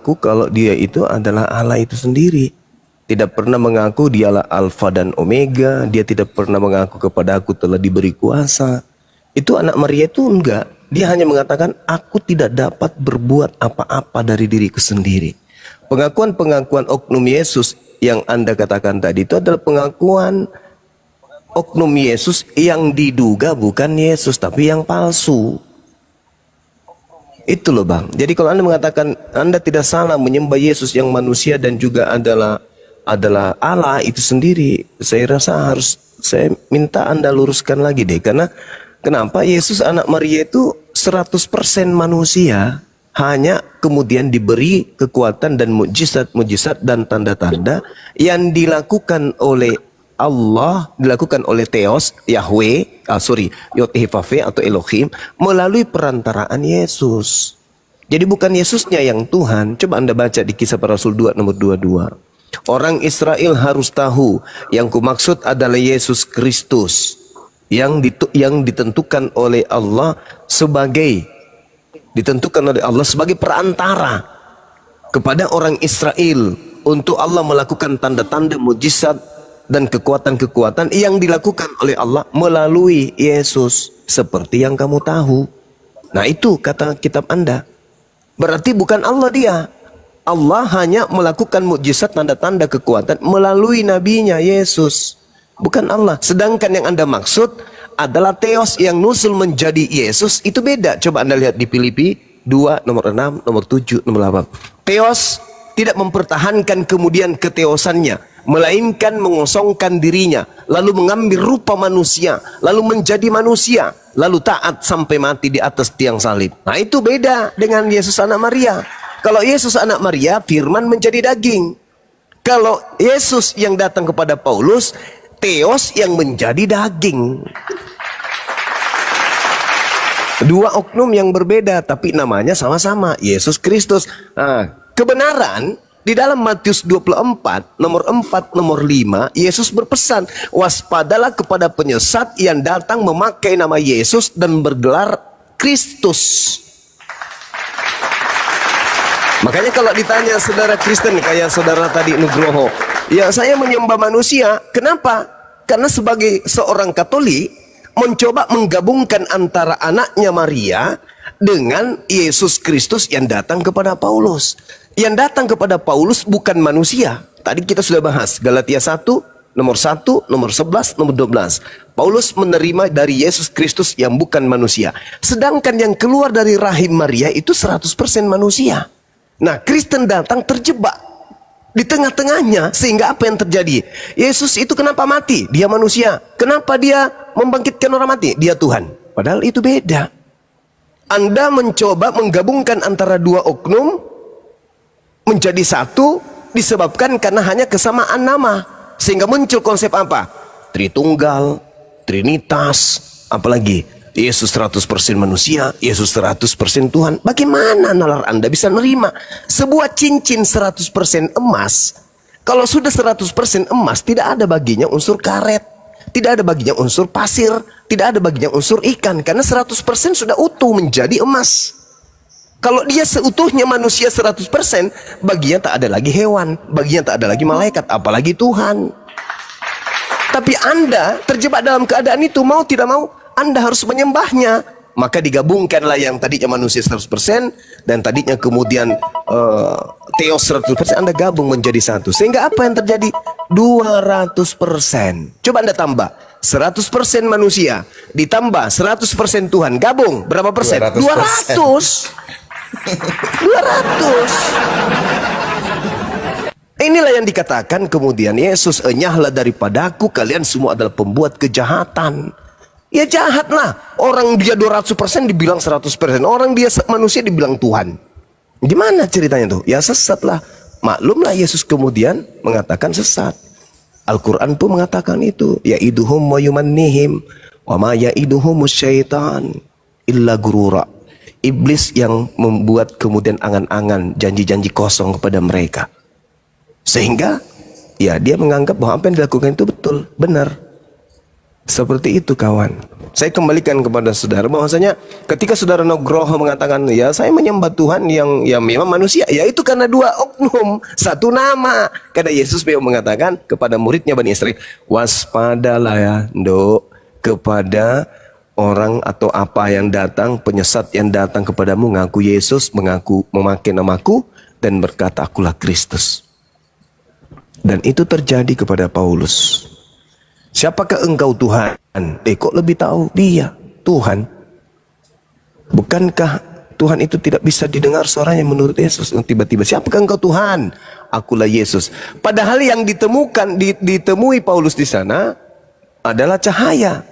mengaku kalau dia itu adalah Allah itu sendiri. Tidak pernah mengaku dialah Alfa dan Omega. Dia tidak pernah mengaku kepada aku telah diberi kuasa. Itu anak Maria itu enggak. Dia hanya mengatakan, aku tidak dapat berbuat apa-apa dari diriku sendiri. Pengakuan-pengakuan oknum Yesus yang Anda katakan tadi itu adalah pengakuan oknum Yesus yang diduga bukan Yesus, tapi yang palsu. Itu loh Bang. Jadi kalau Anda mengatakan Anda tidak salah menyembah Yesus yang manusia dan juga adalah Allah itu sendiri, saya rasa saya minta Anda luruskan lagi deh. Karena kenapa Yesus anak Maria itu 100% manusia, hanya kemudian diberi kekuatan dan mujizat dan tanda-tanda yang dilakukan oleh Allah, dilakukan oleh Theos, Yahweh, Yod-Heh-Vav-He atau Elohim melalui perantaraan Yesus. Jadi bukan Yesusnya yang Tuhan. Coba Anda baca di Kisah Para Rasul 2 nomor 22. Orang Israel harus tahu yang kumaksud adalah Yesus Kristus yang ditentukan oleh Allah sebagai perantara kepada orang Israel untuk Allah melakukan tanda-tanda mujizat dan kekuatan-kekuatan yang dilakukan oleh Allah melalui Yesus seperti yang kamu tahu. Nah itu kata kitab Anda. Berarti bukan Allah dia. Allah hanya melakukan mukjizat tanda-tanda kekuatan melalui nabinya Yesus. Bukan Allah. Sedangkan yang Anda maksud adalah Theos yang nusul menjadi Yesus. Itu beda. Coba Anda lihat di Filipi 2 nomor 6, nomor 7, nomor 8. Theos tidak mempertahankan kemudian keteosannya, melainkan mengosongkan dirinya, lalu mengambil rupa manusia, lalu menjadi manusia, lalu taat sampai mati di atas tiang salib. Nah itu beda dengan Yesus anak Maria. Kalau Yesus anak Maria, firman menjadi daging. Kalau Yesus yang datang kepada Paulus, Theos yang menjadi daging. Dua oknum yang berbeda, tapi namanya sama-sama, Yesus Kristus. Nah, kebenaran di dalam Matius 24, nomor 4, nomor 5, Yesus berpesan, waspadalah kepada penyesat yang datang memakai nama Yesus dan bergelar Kristus. Makanya kalau ditanya saudara Kristen kayak saudara tadi Nugroho, ya saya menyembah manusia. Kenapa? Karena sebagai seorang Katolik mencoba menggabungkan antara anaknya Maria dengan Yesus Kristus yang datang kepada Paulus. Yang datang kepada Paulus bukan manusia. Tadi kita sudah bahas Galatia 1, nomor 1, nomor 11, nomor 12. Paulus menerima dari Yesus Kristus yang bukan manusia. Sedangkan yang keluar dari rahim Maria itu 100% manusia. Nah, Kristen datang terjebak di tengah-tengahnya, sehingga apa yang terjadi? Yesus itu kenapa mati? Dia manusia. Kenapa dia membangkitkan orang mati? Dia Tuhan. Padahal itu beda. Anda mencoba menggabungkan antara dua oknum menjadi satu disebabkan karena hanya kesamaan nama. Sehingga muncul konsep apa? Tritunggal, Trinitas, apalagi Yesus 100% manusia, Yesus 100% Tuhan. Bagaimana nalar Anda bisa nerima sebuah cincin 100% emas? Kalau sudah 100% emas, tidak ada baginya unsur karet, tidak ada baginya unsur pasir, tidak ada baginya unsur ikan, karena 100% sudah utuh menjadi emas. Kalau dia seutuhnya manusia 100%, baginya tak ada lagi hewan, baginya tak ada lagi malaikat, apalagi Tuhan. Tapi Anda terjebak dalam keadaan itu, mau tidak mau Anda harus menyembahnya. Maka digabungkanlah yang tadinya manusia 100% dan tadinya kemudian Theos 100%, Anda gabung menjadi satu. Sehingga apa yang terjadi? 200%. Coba Anda tambah 100% manusia ditambah 100% Tuhan, gabung berapa persen? 200. 200. Inilah yang dikatakan kemudian Yesus, enyahlah daripadaku kalian semua adalah pembuat kejahatan. Ya jahatlah. Orang dia 200% dibilang 100%. Orang dia manusia dibilang Tuhan. Gimana ceritanya tuh? Ya sesatlah. Maklumlah Yesus kemudian mengatakan sesat. Al-Quran pun mengatakan itu. Ya'iduhum wa yumannihim wa ma ya'iduhumus syaitan illa gurura. Iblis yang membuat kemudian angan-angan, janji-janji kosong kepada mereka. Sehingga ya dia menganggap bahwa apa yang dilakukan itu betul, benar. Seperti itu kawan. Saya kembalikan kepada saudara bahwasanya ketika saudara Nugroho mengatakan ya saya menyembah Tuhan yang memang manusia, ya itu karena dua oknum, satu nama. Karena Yesus memang mengatakan kepada muridnya Bani Israel, waspadalah ya Nduk kepada orang atau apa yang datang, penyesat yang datang kepadamu mengaku Yesus, memakai namaku dan berkata akulah Kristus. Dan itu terjadi kepada Paulus. Siapakah engkau Tuhan? Kok lebih tahu dia Tuhan? Bukankah Tuhan itu tidak bisa didengar suaranya menurut Yesus? Tiba-tiba siapakah engkau Tuhan? Akulah Yesus. Padahal yang ditemui Paulus di sana adalah cahaya.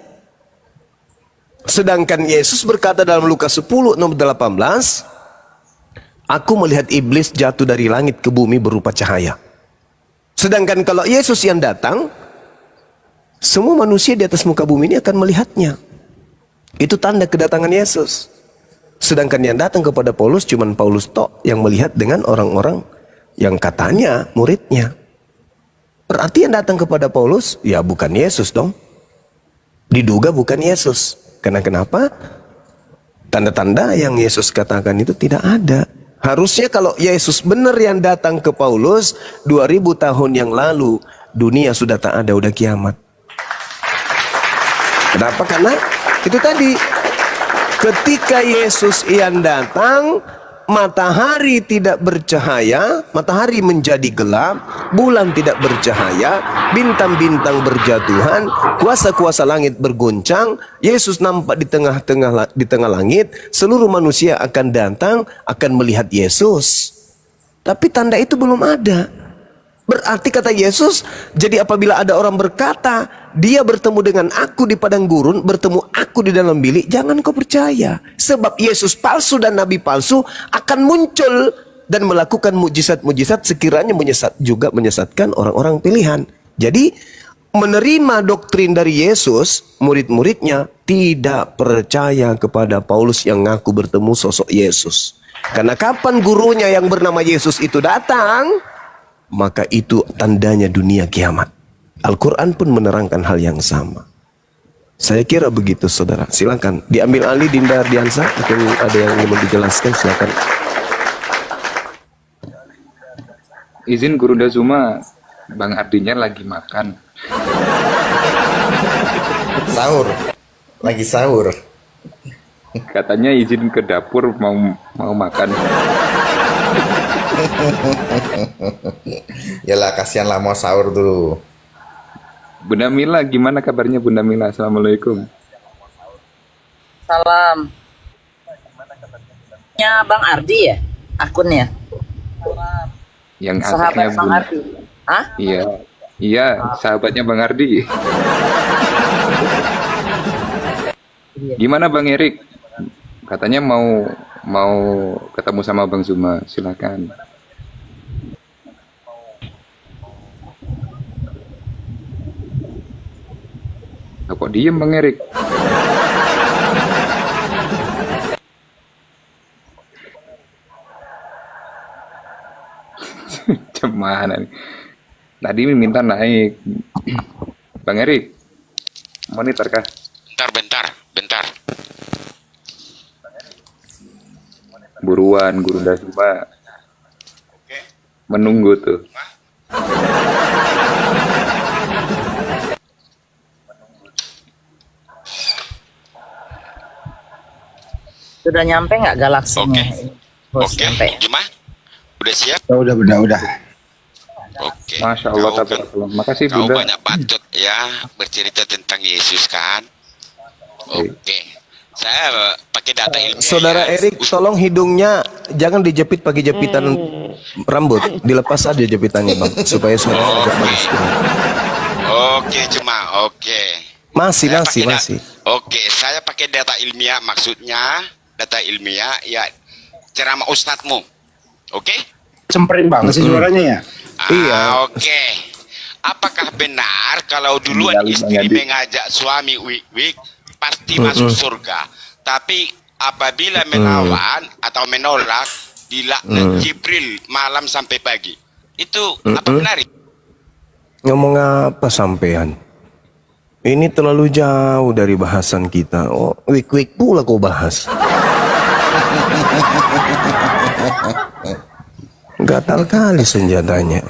Sedangkan Yesus berkata dalam Lukas 10 nomor 18, aku melihat iblis jatuh dari langit ke bumi berupa cahaya. Sedangkan kalau Yesus yang datang, semua manusia di atas muka bumi ini akan melihatnya. Itu tanda kedatangan Yesus. Sedangkan yang datang kepada Paulus cuman Paulus tok yang melihat dengan orang-orang yang katanya muridnya. Berarti yang datang kepada Paulus ya bukan Yesus dong. Diduga bukan Yesus. Karena kenapa? Tanda-tanda yang Yesus katakan itu tidak ada. Harusnya kalau Yesus benar yang datang ke Paulus 2000 tahun yang lalu, dunia sudah tak ada, udah kiamat. Kenapa? Karena itu tadi, ketika Yesus yang datang, matahari tidak bercahaya, matahari menjadi gelap, bulan tidak bercahaya, bintang-bintang berjatuhan, kuasa-kuasa langit berguncang, Yesus nampak di tengah langit, seluruh manusia akan datang, akan melihat Yesus. Tapi tanda itu belum ada. Berarti kata Yesus, jadi apabila ada orang berkata, dia bertemu dengan aku di padang gurun, bertemu aku di dalam bilik, jangan kau percaya. Sebab Yesus palsu dan nabi palsu akan muncul dan melakukan mujizat-mujizat sekiranya menyesatkan orang-orang pilihan. Jadi menerima doktrin dari Yesus, murid-muridnya tidak percaya kepada Paulus yang ngaku bertemu sosok Yesus. Karena kapan gurunya yang bernama Yesus itu datang, maka itu tandanya dunia kiamat. Al-Quran pun menerangkan hal yang sama. Saya kira begitu saudara. Silakan diambil alih Dinda Ardiansa. Mungkin ada yang ingin dijelaskan, silakan. Izin Guru Dazuma, Bang Ardinya lagi makan. Sahur. Lagi sahur. Katanya izin ke dapur mau makan. Yalah, kasihan lah, mau sahur dulu. Bunda Mila, gimana kabarnya Bunda Mila? Assalamualaikum. Salam. Ya Bang Ardi ya akunnya. Yang Sahabat akunnya Bang Ardi. Hah? Iya, sahabatnya Bang Ardi. Gimana Bang Erik? Katanya mau ketemu sama Bang Zuma, silakan. Kok diem Bang Erik? Cuman tadi minta naik. Bang Erik, monitor kah? Bentar. Buruan, Guru Dazuma. Menunggu tuh. Sudah nyampe nggak galaksinya? Oke. Gimana? Udah siap? Udah. Oke. Masya Allah, tabarakallah. Makasih Kau Bunda. banyak bacot ya bercerita tentang Yesus kan? Oke. Saya pakai data ilmiah. Saudara ya. Erik, tolong hidungnya jangan dijepit pakai jepitan rambut, dilepas aja jepitannya bang, supaya suaranya agak bagus. Oke. Masih. Oke, saya pakai data ilmiah, maksudnya data ilmiah ya ceramah ustadzmu. Oke? Semperin banget sih suaranya ya. Iya. Oke. Apakah benar kalau duluan istri mengajak suami wik pasti masuk surga, tapi apabila melawan atau menolak dilaknat Jibril malam sampai pagi? Itu apa benar? Ngomong apa sampean? Ini terlalu jauh dari bahasan kita. Oh, wik-wik pula kau bahas. Gatal kali senjatanya.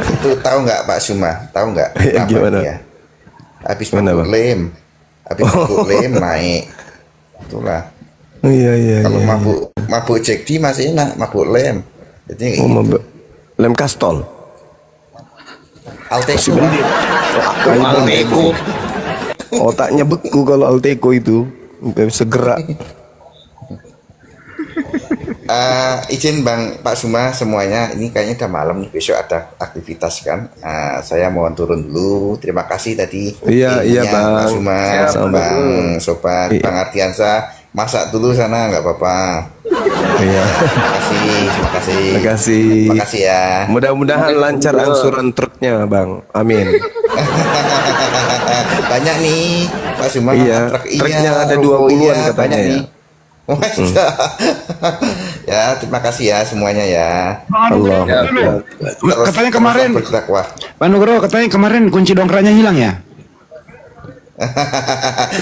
Itu tahu nggak Pak Suma? Tahu nggak? Gimana? Ya? Habis mabuk lem, naik. Itulah. Iya. Kalau mabuk Jack D masih enak, mabuk lem. Jadi lem kastol. Alteco. Alteco. Otaknya beku kalau Alteco itu. Nggak bisa gerak. Izin Bang Pak Suma semuanya, ini kayaknya udah malam nih, besok ada aktivitas kan. Saya mohon turun dulu. Terima kasih tadi. Iya Bang. Pak Suma, Bang Sobat, Bang Ardiansa, masak dulu sana nggak apa-apa. Iya. Terima kasih ya. Mudah-mudahan lancar angsuran truknya Bang. Amin. Banyak nih Pak Suma. Iya. Truknya ada 20-an katanya ya. Nih. Ya, terima kasih ya semuanya ya. Allah. Katanya kemarin Pak Nugroho, katanya kemarin kunci dongkraknya hilang ya?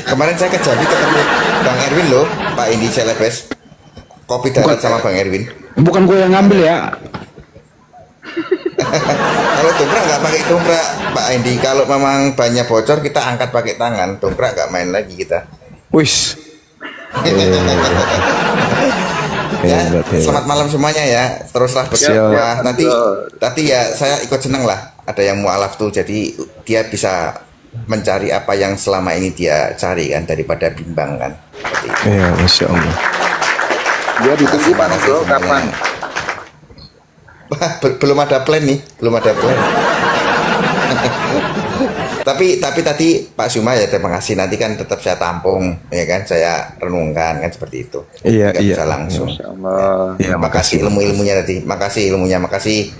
Kemarin saya ke Jambi ketemu Bang Erwin loh, Pak Indi Celebes. Kopi darat sama Bang Erwin. Bukan gue yang ngambil ya. Kalau dongkrak nggak pakai dongkrak Pak Indi. Kalau memang banyak bocor kita angkat pakai tangan. Dongkrak nggak main lagi kita. Wis. Ya, selamat malam semuanya ya. Teruslah berdakwah. Nanti ya saya ikut seneng lah. Ada yang mualaf tuh, jadi dia bisa mencari apa yang selama ini dia cari kan, daripada bimbang kan. Iya, Masya Allah. Dia ditunggu Pak Nugroho kapan? Belum ada plan nih, belum ada plan. Tapi tadi Pak Suma ya terima kasih, nanti kan tetap saya tampung ya kan, saya renungkan kan seperti itu. Iya. Bisa langsung. Ya, makasih ilmunya tadi, makasih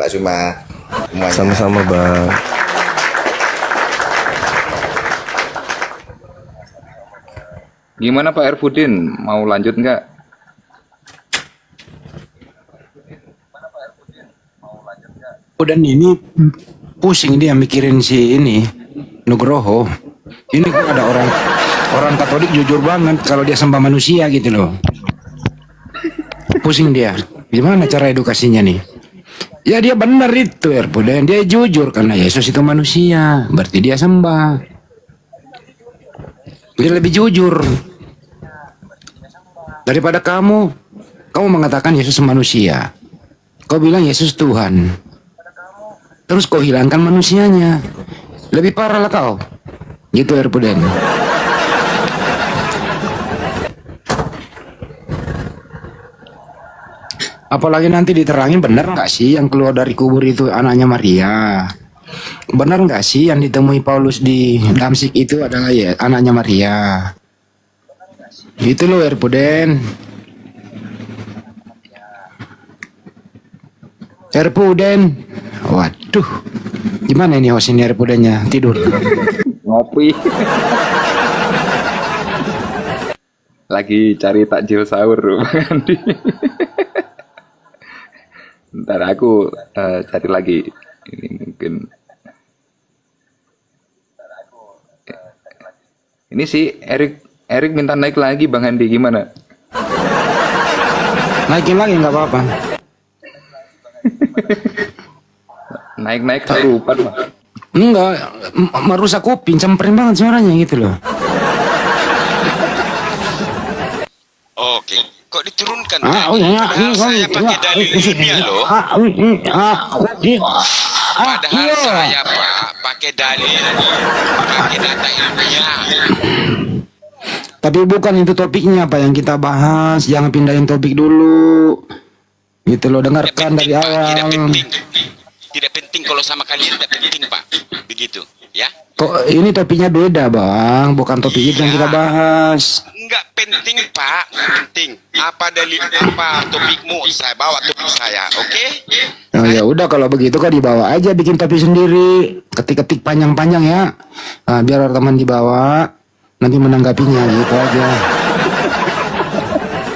Pak Suma. Semuanya. Sama-sama Bang. Gimana Pak Erfudin, mau lanjut nggak? Dan ini pusing dia mikirin si ini Nugroho. Ini kan ada orang Katolik jujur banget kalau dia sembah manusia gitu loh. Pusing dia. Gimana cara edukasinya nih? Ya dia benar itu Erpuden, dia jujur karena Yesus itu manusia, berarti dia sembah. Dia lebih jujur daripada kamu mengatakan Yesus manusia. Kau bilang Yesus Tuhan, terus kau hilangkan manusianya. Lebih parah lah kau. Gitu Erpuden. Apalagi nanti diterangin, benar nggak sih yang keluar dari kubur itu anaknya Maria? Benar nggak sih yang ditemui Paulus di Damsik itu adalah ya anaknya Maria? Gitu loh Erpuden. Erpuden. Waduh. Gimana ini host ini Erpudennya? Tidur. Ngopi. Lagi cari takjil sahur Bang Andi. Ntar aku cari lagi. Ini mungkin. Ini si Erik minta naik lagi Bang Andi, gimana? Naikin lagi nggak apa-apa. Naik kesurupan mah. Enggak, merusak kuping, cempreng banget suaranya gitu loh. Oke, kok diturunkan? Padahal saya pakai dalil ilmiah loh. Padahal saya pakai dalil, pakai data ilmiah. Tapi bukan itu topiknya apa yang kita bahas, jangan pindahin topik dulu. Gitu loh, dengarkan dari awal. Tidak penting kalau sama kalian, tidak penting Pak. Begitu, ya. Kok ini topiknya beda Bang, bukan topik itu yang kita bahas. Enggak penting Pak, penting. Apa dalil, apa topikmu? Saya bawa topik saya, oke? Oh ya udah kalau begitu kan dibawa aja, bikin topik sendiri, ketik-ketik panjang-panjang ya. Nah, biar teman dibawa, nanti menanggapinya gitu aja.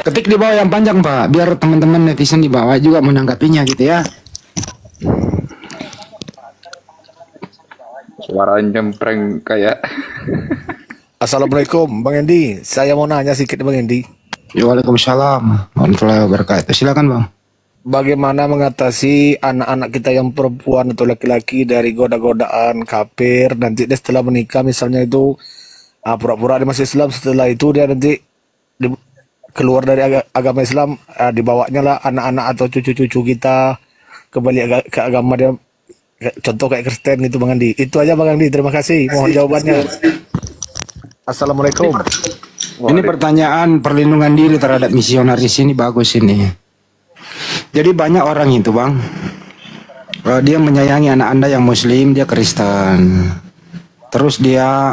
Ketik di bawah yang panjang Pak, biar teman-teman netizen di bawah juga menanggapinya gitu ya. Suara nyempreng kayak. Assalamualaikum Bang Endi. Saya mau nanya sedikit Bang Endi. Waalaikumsalam warahmatullahi wabarakatuh. Silakan Bang. Bagaimana mengatasi anak-anak kita yang perempuan atau laki-laki dari goda-godaan kafir, nanti dia setelah menikah misalnya itu pura-pura dia masih Islam, setelah itu dia nanti keluar dari agama Islam, dibawanya lah anak-anak atau cucu-cucu kita kembali ke agama dia, contoh kayak Kristen gitu Bang Andi. Itu aja Bang Andi, terima kasih, mohon jawabannya. Assalamualaikum. Ini pertanyaan perlindungan diri terhadap misionaris ini bagus ini. Jadi banyak orang itu Bang, dia menyayangi anak Anda yang Muslim, dia Kristen, terus dia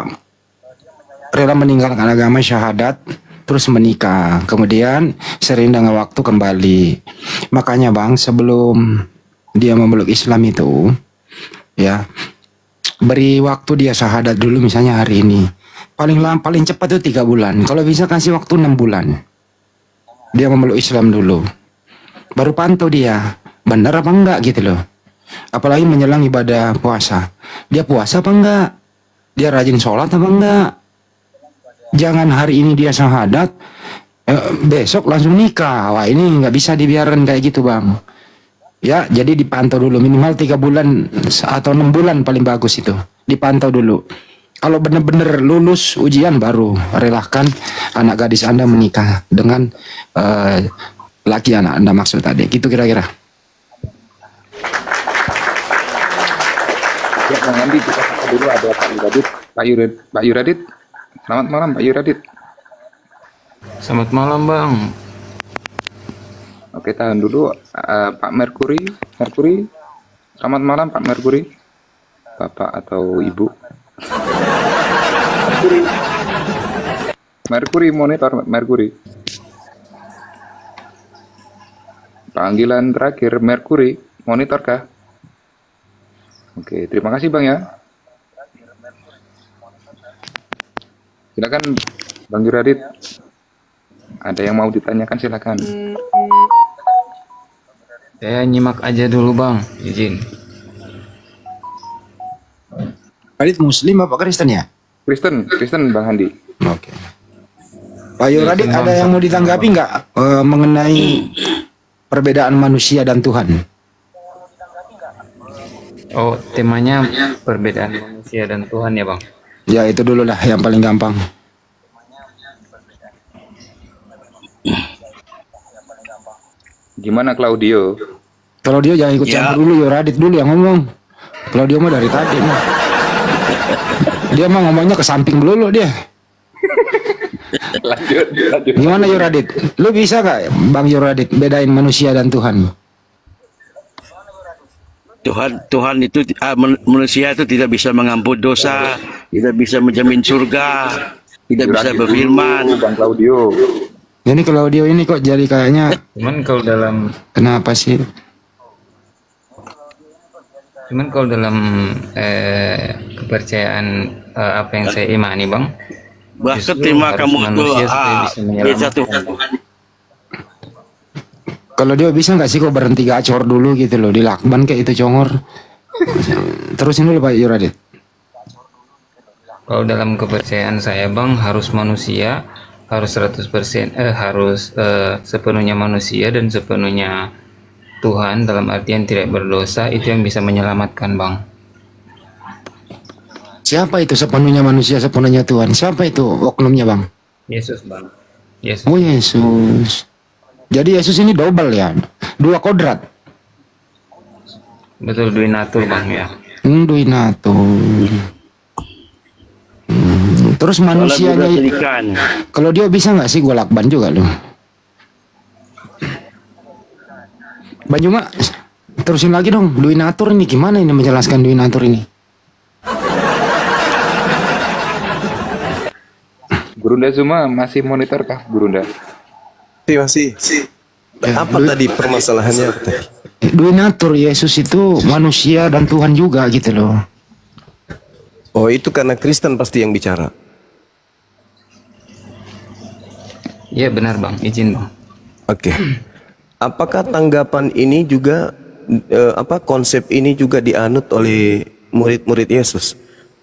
rela meninggalkan agama syahadat, terus menikah, kemudian sering dengan waktu kembali. Makanya Bang, sebelum dia memeluk Islam itu, ya beri waktu dia syahadat dulu, misalnya hari ini. Paling cepat itu 3 bulan. Kalau bisa kasih waktu 6 bulan. Dia memeluk Islam dulu. Baru pantau dia, benar apa enggak gitu loh. Apalagi menjelang ibadah puasa. Dia puasa apa enggak? Dia rajin sholat apa enggak? Jangan hari ini dia syahadat, besok langsung nikah. Wah ini nggak bisa dibiarkan kayak gitu Bang. Ya, jadi dipantau dulu minimal 3 bulan atau 6 bulan paling bagus itu. Dipantau dulu. Kalau benar-benar lulus ujian baru relahkan anak gadis Anda menikah dengan laki anak Anda maksud tadi. Gitu kira-kira. Ya Bang Andi, kita dulu ada Pak Yuradit. Selamat malam Pak Yuradit. Selamat malam Bang. Oke, tahan dulu Pak Merkuri. Selamat malam Pak Merkuri. Bapak atau Ibu? Merkuri monitor Merkuri. Panggilan terakhir Merkuri, monitor kah? Oke, terima kasih Bang ya. Silakan Bang Yuradit. Ada yang mau ditanyakan silakan. Saya nyimak aja dulu Bang, izin. Radit Muslim apa Kristen ya? Kristen Bang Handi. Oke. Pak Yuradit, ada yang mau ditanggapi nggak mengenai perbedaan manusia dan Tuhan? Oh, temanya perbedaan manusia dan Tuhan ya Bang? Ya itu dulu lah yang paling gampang. Gimana Claudio? Claudio jangan ikut campur dulu, Yuradit dulu yang ngomong. Claudio mah dari tadi mah. Dia mah ngomongnya ke samping dulu dia. lanjut. Gimana Yuradit? Lu bisa gak Bang Yuradit bedain manusia dan Tuhan? Tuhan itu manusia itu tidak bisa mengampuni dosa, tidak bisa menjamin surga, tidak bisa berfirman. Bang Claudio. Ini Claudio ini kok jadi kayaknya. Cuman kalau dalam kepercayaan apa yang saya imani Bang, bahkan terima kamu itu satu. Kalau dia bisa nggak sih kok berhenti gacor dulu gitu loh, di lakban kayak itu congor. Terusin dulu Pak Yuradit. Kalau dalam kepercayaan saya Bang, harus manusia, harus 100%, harus sepenuhnya manusia dan sepenuhnya Tuhan, dalam artian tidak berdosa, itu yang bisa menyelamatkan Bang. Siapa itu sepenuhnya manusia, sepenuhnya Tuhan? Siapa itu oknumnya Bang? Yesus Bang. Yesus. Oh Yesus. Jadi Yesus ini double ya, 2 kodrat. Betul, duinatur Bang ya. Duinatur. Terus manusianya, kalau dia bisa nggak sih gue lakban juga loh. Banjuma, terusin lagi dong, duinatur ini gimana ini menjelaskan duinatur ini? Gurunda Zuma masih monitor kah Gurunda? Masih. Apa tadi permasalahannya? Duinatur, Yesus itu manusia dan Tuhan juga gitu loh. Oh itu karena Kristen pasti yang bicara. Iya benar Bang, izin Bang. Oke. Apakah tanggapan ini juga konsep ini juga dianut oleh murid-murid Yesus?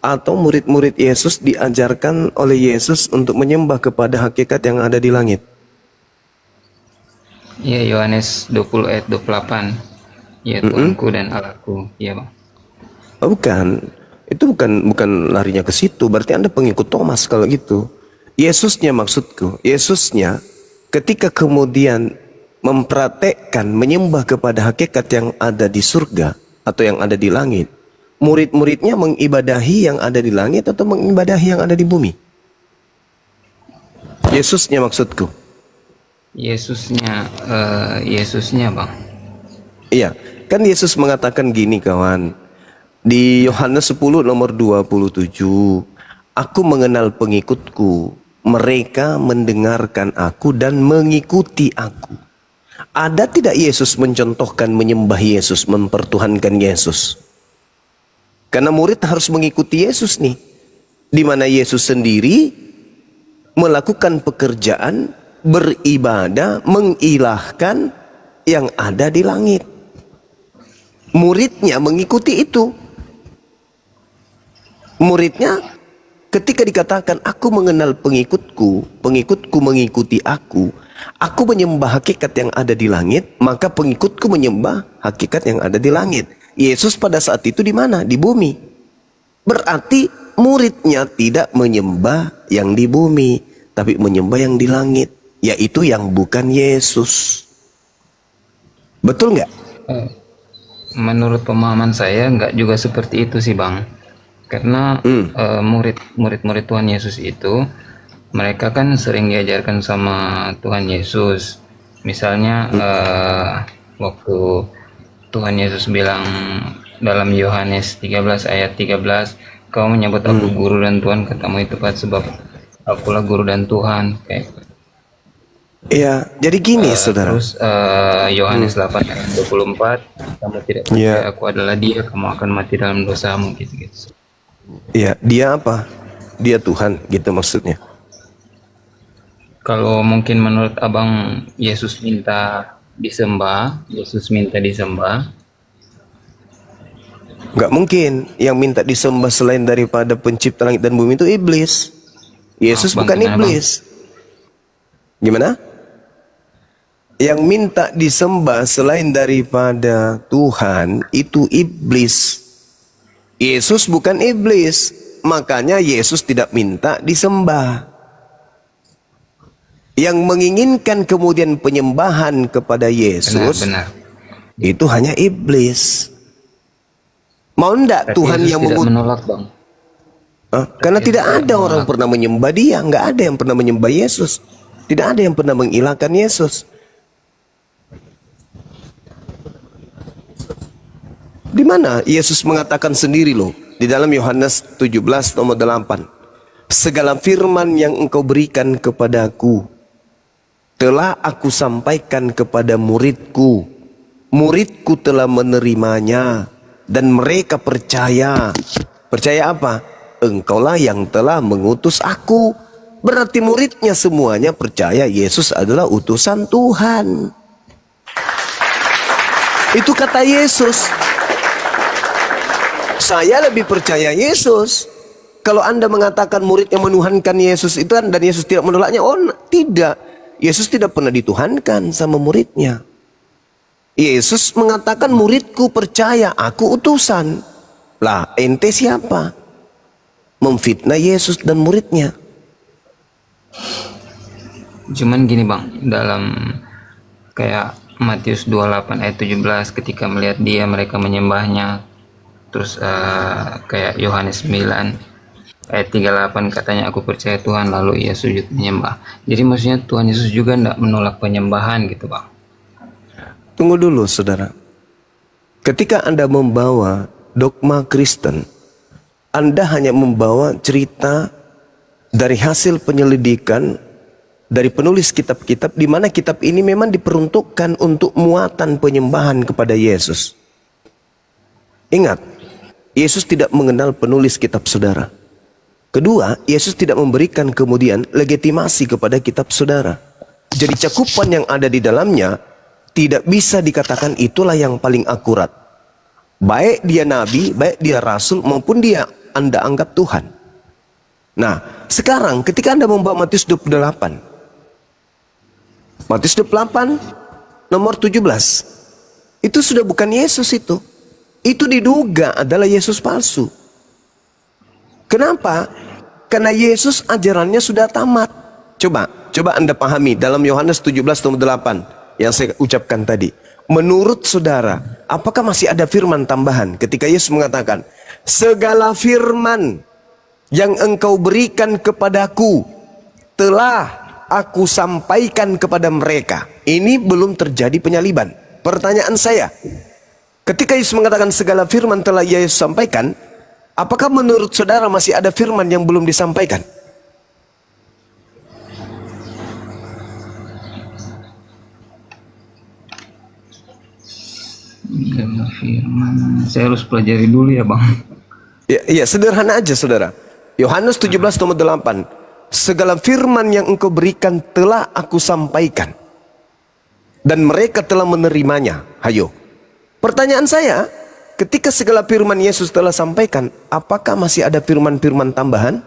atau murid-murid Yesus diajarkan oleh Yesus untuk menyembah kepada hakikat yang ada di langit? Ya, Yohanes 20 ayat 28. Ya, Tuhanku dan Allahku. Ya, Bang. Oh, bukan. Itu bukan larinya ke situ. Berarti Anda pengikut Thomas kalau gitu. Yesusnya maksudku. Yesusnya ketika kemudian mempraktekkan menyembah kepada hakikat yang ada di surga atau yang ada di langit, murid-muridnya mengibadahi yang ada di langit atau mengibadahi yang ada di bumi? Yesusnya maksudku. Yesusnya, Bang. Iya, kan Yesus mengatakan gini, kawan. Di Yohanes 10 nomor 27, aku mengenal pengikutku, mereka mendengarkan aku dan mengikuti aku. Ada tidak Yesus mencontohkan menyembah Yesus, mempertuhankan Yesus? Karena murid harus mengikuti Yesus nih. Di mana Yesus sendiri melakukan pekerjaan, beribadah, mengilahkan yang ada di langit. Muridnya mengikuti itu. Muridnya ketika dikatakan aku mengenal pengikutku, pengikutku mengikuti aku menyembah hakikat yang ada di langit, maka pengikutku menyembah hakikat yang ada di langit. Yesus pada saat itu di mana? Di bumi. Berarti muridnya tidak menyembah yang di bumi, tapi menyembah yang di langit, yaitu yang bukan Yesus. Betul nggak? Menurut pemahaman saya nggak juga seperti itu sih, Bang. Karena murid-murid Tuhan Yesus itu, mereka kan sering diajarkan sama Tuhan Yesus. Misalnya waktu Tuhan Yesus bilang dalam Yohanes 13 ayat 13, kau menyebut aku guru dan Tuhan, katamu itu tepat sebab akulah guru dan Tuhan. Kayak ya, jadi gini saudara. Terus Yohanes 8 ayat 24, kamu tidak percaya aku adalah dia, kamu akan mati dalam dosamu, gitu-gitu. Iya, dia apa? Dia Tuhan, gitu maksudnya. Kalau mungkin menurut abang, Yesus minta disembah, Nggak mungkin. Yang minta disembah selain daripada pencipta langit dan bumi itu iblis. Yesus bukan iblis. Gimana? Yang minta disembah selain daripada Tuhan itu iblis. Yesus bukan iblis. Makanya Yesus tidak minta disembah. Yang menginginkan kemudian penyembahan kepada Yesus, benar. Itu hanya iblis. Mau enggak Tuhan Yesus yang menolak, Bang? Karena tidak ada orang pernah menyembah dia. Nggak ada yang pernah menyembah Yesus. Tidak ada yang pernah mengilahkan Yesus. Di mana Yesus mengatakan sendiri loh, di dalam Yohanes 17 nomor 8. Segala firman yang engkau berikan kepadaku telah aku sampaikan kepada muridku. Muridku telah menerimanya dan mereka percaya. Percaya apa? Engkaulah yang telah mengutus aku. Berarti muridnya semuanya percaya Yesus adalah utusan Tuhan. Itu kata Yesus. Saya lebih percaya Yesus. Kalau Anda mengatakan murid yang menuhankan Yesus itu dan Yesus tidak menolaknya, tidak. Yesus tidak pernah dituhankan sama muridnya. Yesus mengatakan muridku percaya, aku utusan. Lah, ente siapa? Memfitnah Yesus dan muridnya. Cuman gini, Bang, dalam kayak Matius 28 ayat 17, ketika melihat dia mereka menyembahnya. Terus kayak Yohanes 9 ayat 38 katanya aku percaya Tuhan, lalu ia sujud menyembah. Jadi maksudnya Tuhan Yesus juga tidak menolak penyembahan gitu, Bang. Tunggu dulu saudara. Ketika Anda membawa dogma Kristen, Anda hanya membawa cerita dari hasil penyelidikan dari penulis kitab-kitab, di mana kitab ini memang diperuntukkan untuk muatan penyembahan kepada Yesus. Ingat, Yesus tidak mengenal penulis kitab saudara. Kedua, Yesus tidak memberikan kemudian legitimasi kepada kitab saudara. Jadi cakupan yang ada di dalamnya tidak bisa dikatakan itulah yang paling akurat. Baik dia nabi, baik dia rasul, maupun dia Anda anggap Tuhan. Nah, sekarang ketika Anda membawa Matius 28, Matius 28 nomor 17, itu sudah bukan Yesus itu. Itu diduga adalah Yesus palsu. Kenapa? Karena Yesus ajarannya sudah tamat. Coba Anda pahami dalam Yohanes 17 nomor 8 yang saya ucapkan tadi. Menurut saudara, apakah masih ada firman tambahan ketika Yesus mengatakan, segala firman yang engkau berikan kepadaku telah aku sampaikan kepada mereka. Ini belum terjadi penyaliban. Pertanyaan saya, ketika Yesus mengatakan segala firman telah Yesus sampaikan, apakah menurut saudara masih ada firman yang belum disampaikan? Firman, saya harus pelajari dulu ya Bang. Ya, sederhana aja saudara. Yohanes 17 nomor 8. Segala firman yang engkau berikan telah aku sampaikan, dan mereka telah menerimanya. Hayo. Pertanyaan saya, ketika segala firman Yesus telah sampaikan, apakah masih ada firman-firman tambahan?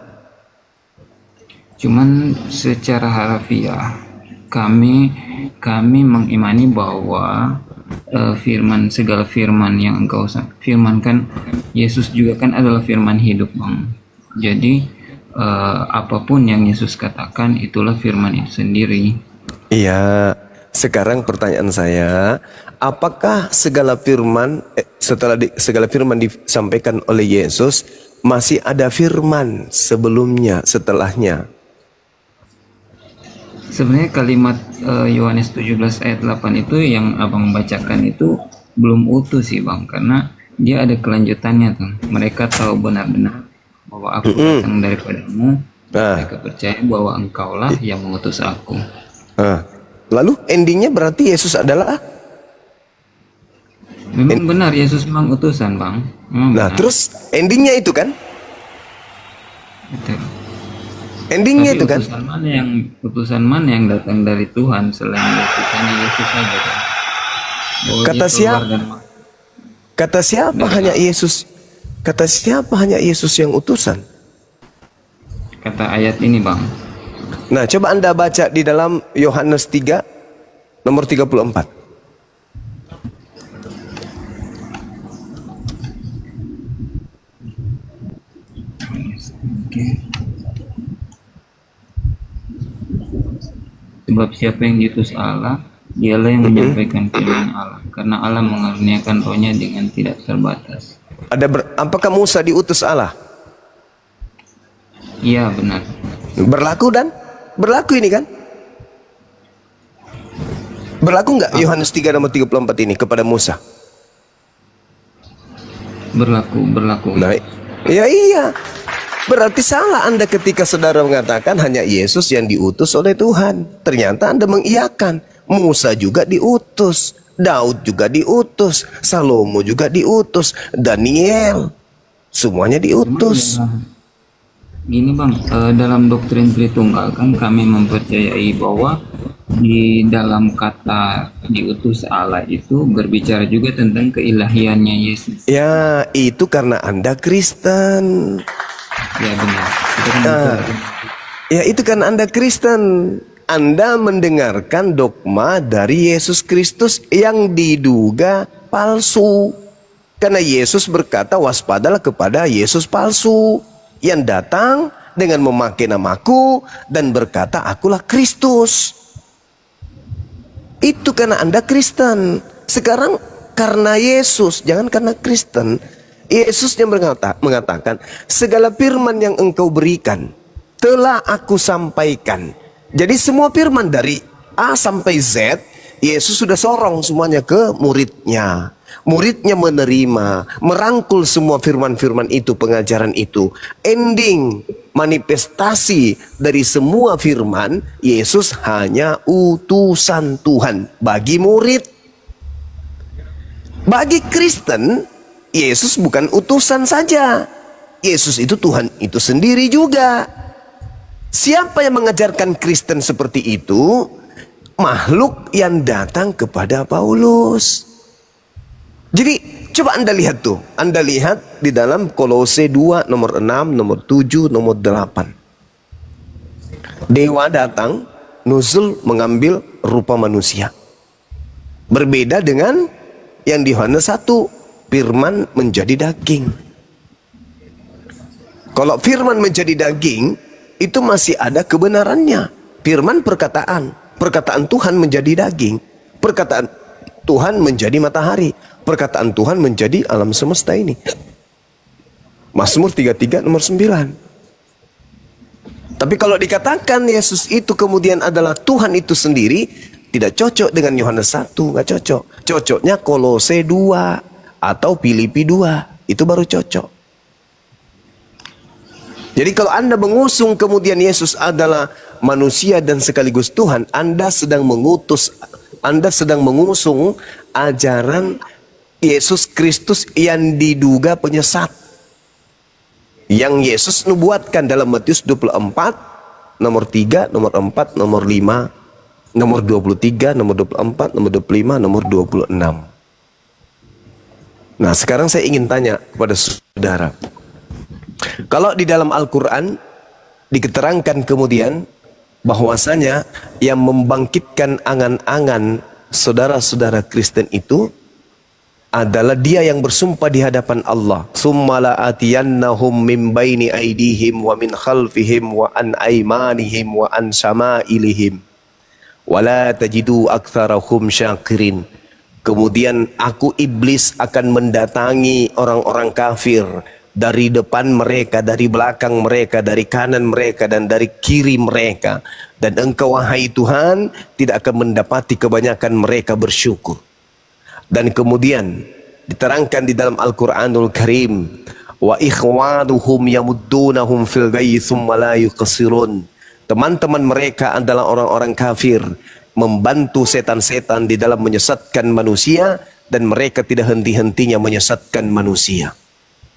Cuman secara harfiah kami mengimani bahwa segala firman yang engkau firmankan, Yesus juga kan adalah firman hidup Bang. Jadi apapun yang Yesus katakan itulah firman itu sendiri. Iya. Sekarang pertanyaan saya, apakah segala firman setelah segala firman disampaikan oleh Yesus, masih ada firman sebelumnya, setelahnya? Sebenarnya kalimat Yohanes 17 ayat 8 itu yang Abang bacakan itu belum utuh sih Bang, karena dia ada kelanjutannya tuh. Mereka tahu benar-benar bahwa aku datang daripadamu, mereka percaya bahwa engkaulah yang mengutus aku. Lalu endingnya berarti Yesus adalah? Memang benar Yesus memang utusan Bang. Nah terus endingnya itu kan? Betul. Endingnya itu kan? Utusan mana yang datang dari Tuhan selain utusannya Yesus saja kan? Kata siapa hanya Yesus? Kata siapa hanya Yesus yang utusan? Kata ayat ini Bang. Nah coba Anda baca di dalam Yohanes 3 nomor 34. Sebab siapa yang diutus Allah, dialah yang menyampaikan firman Allah, karena Allah mengaruniakan rohnya dengan tidak terbatas. Apakah Musa diutus Allah? Iya benar. Berlaku ini kan? Berlaku nggak Yohanes 3 nomor 34 ini kepada Musa? Berlaku. Nah, iya. Berarti salah Anda ketika saudara mengatakan hanya Yesus yang diutus oleh Tuhan. Ternyata Anda mengiyakan Musa juga diutus, Daud juga diutus, Salomo juga diutus, Daniel, semuanya diutus. Gini Bang, dalam doktrin Tritunggal kan kami mempercayai bahwa di dalam kata diutus Allah itu berbicara juga tentang keilahiannya Yesus. Ya, itu karena Anda Kristen. Ya benar. Itu karena Anda Kristen. Anda mendengarkan dogma dari Yesus Kristus yang diduga palsu. Karena Yesus berkata waspadalah kepada Yesus palsu yang datang dengan memakai namaku dan berkata akulah Kristus. Itu karena Anda Kristen. Sekarang karena Yesus, jangan karena Kristen. Yesus yang mengatakan segala firman yang engkau berikan telah aku sampaikan. Jadi semua firman dari A sampai Z, Yesus sudah sorong semuanya ke muridnya. Muridnya menerima, merangkul semua firman-firman itu, pengajaran itu. Ending, manifestasi dari semua firman, Yesus hanya utusan Tuhan bagi murid. Bagi Kristen, Yesus bukan utusan saja. Yesus itu Tuhan itu sendiri juga. Siapa yang mengajarkan Kristen seperti itu? Makhluk yang datang kepada Paulus. Jadi coba Anda lihat tuh. Anda lihat di dalam Kolose 2 nomor 6, nomor 7, nomor 8. Dewa datang, nuzul mengambil rupa manusia. Berbeda dengan yang di Yohanes 1, firman menjadi daging. Kalau firman menjadi daging, itu masih ada kebenarannya. Firman perkataan Tuhan menjadi daging. Perkataan Tuhan menjadi matahari. Perkataan Tuhan menjadi alam semesta ini. Mazmur 33 nomor 9. Tapi kalau dikatakan Yesus itu kemudian adalah Tuhan itu sendiri, tidak cocok dengan Yohanes 1, nggak cocok. Cocoknya Kolose 2 atau Filipi 2, itu baru cocok. Jadi kalau Anda mengusung kemudian Yesus adalah manusia dan sekaligus Tuhan, Anda sedang mengusung ajaran Yesus Kristus yang diduga penyesat. Yang Yesus nubuatkan dalam Matius 24, nomor 3, nomor 4, nomor 5, nomor 23, nomor 24, nomor 25, nomor 26. Nah, sekarang saya ingin tanya kepada saudara. Kalau di dalam Al-Quran diketerangkan kemudian bahwasanya yang membangkitkan angan-angan saudara-saudara Kristen itu adalah dia yang bersumpah di hadapan Allah. Summala atiyannahum min baini aidihim wa min khalfihim wa an aymanihim wa an syama'ilihim wala tajidu aktsarahum syakirin. Kemudian aku iblis akan mendatangi orang-orang kafir dari depan mereka, dari belakang mereka, dari kanan mereka dan dari kiri mereka, dan engkau wahai Tuhan tidak akan mendapati kebanyakan mereka bersyukur. Dan kemudian diterangkan di dalam Al-Quranul Karim, wa ikhwanuhum yamuddunahum fil ghayyi tsumma la yuqsirun. Teman-teman mereka adalah orang-orang kafir, membantu setan-setan di dalam menyesatkan manusia, dan mereka tidak henti-hentinya menyesatkan manusia.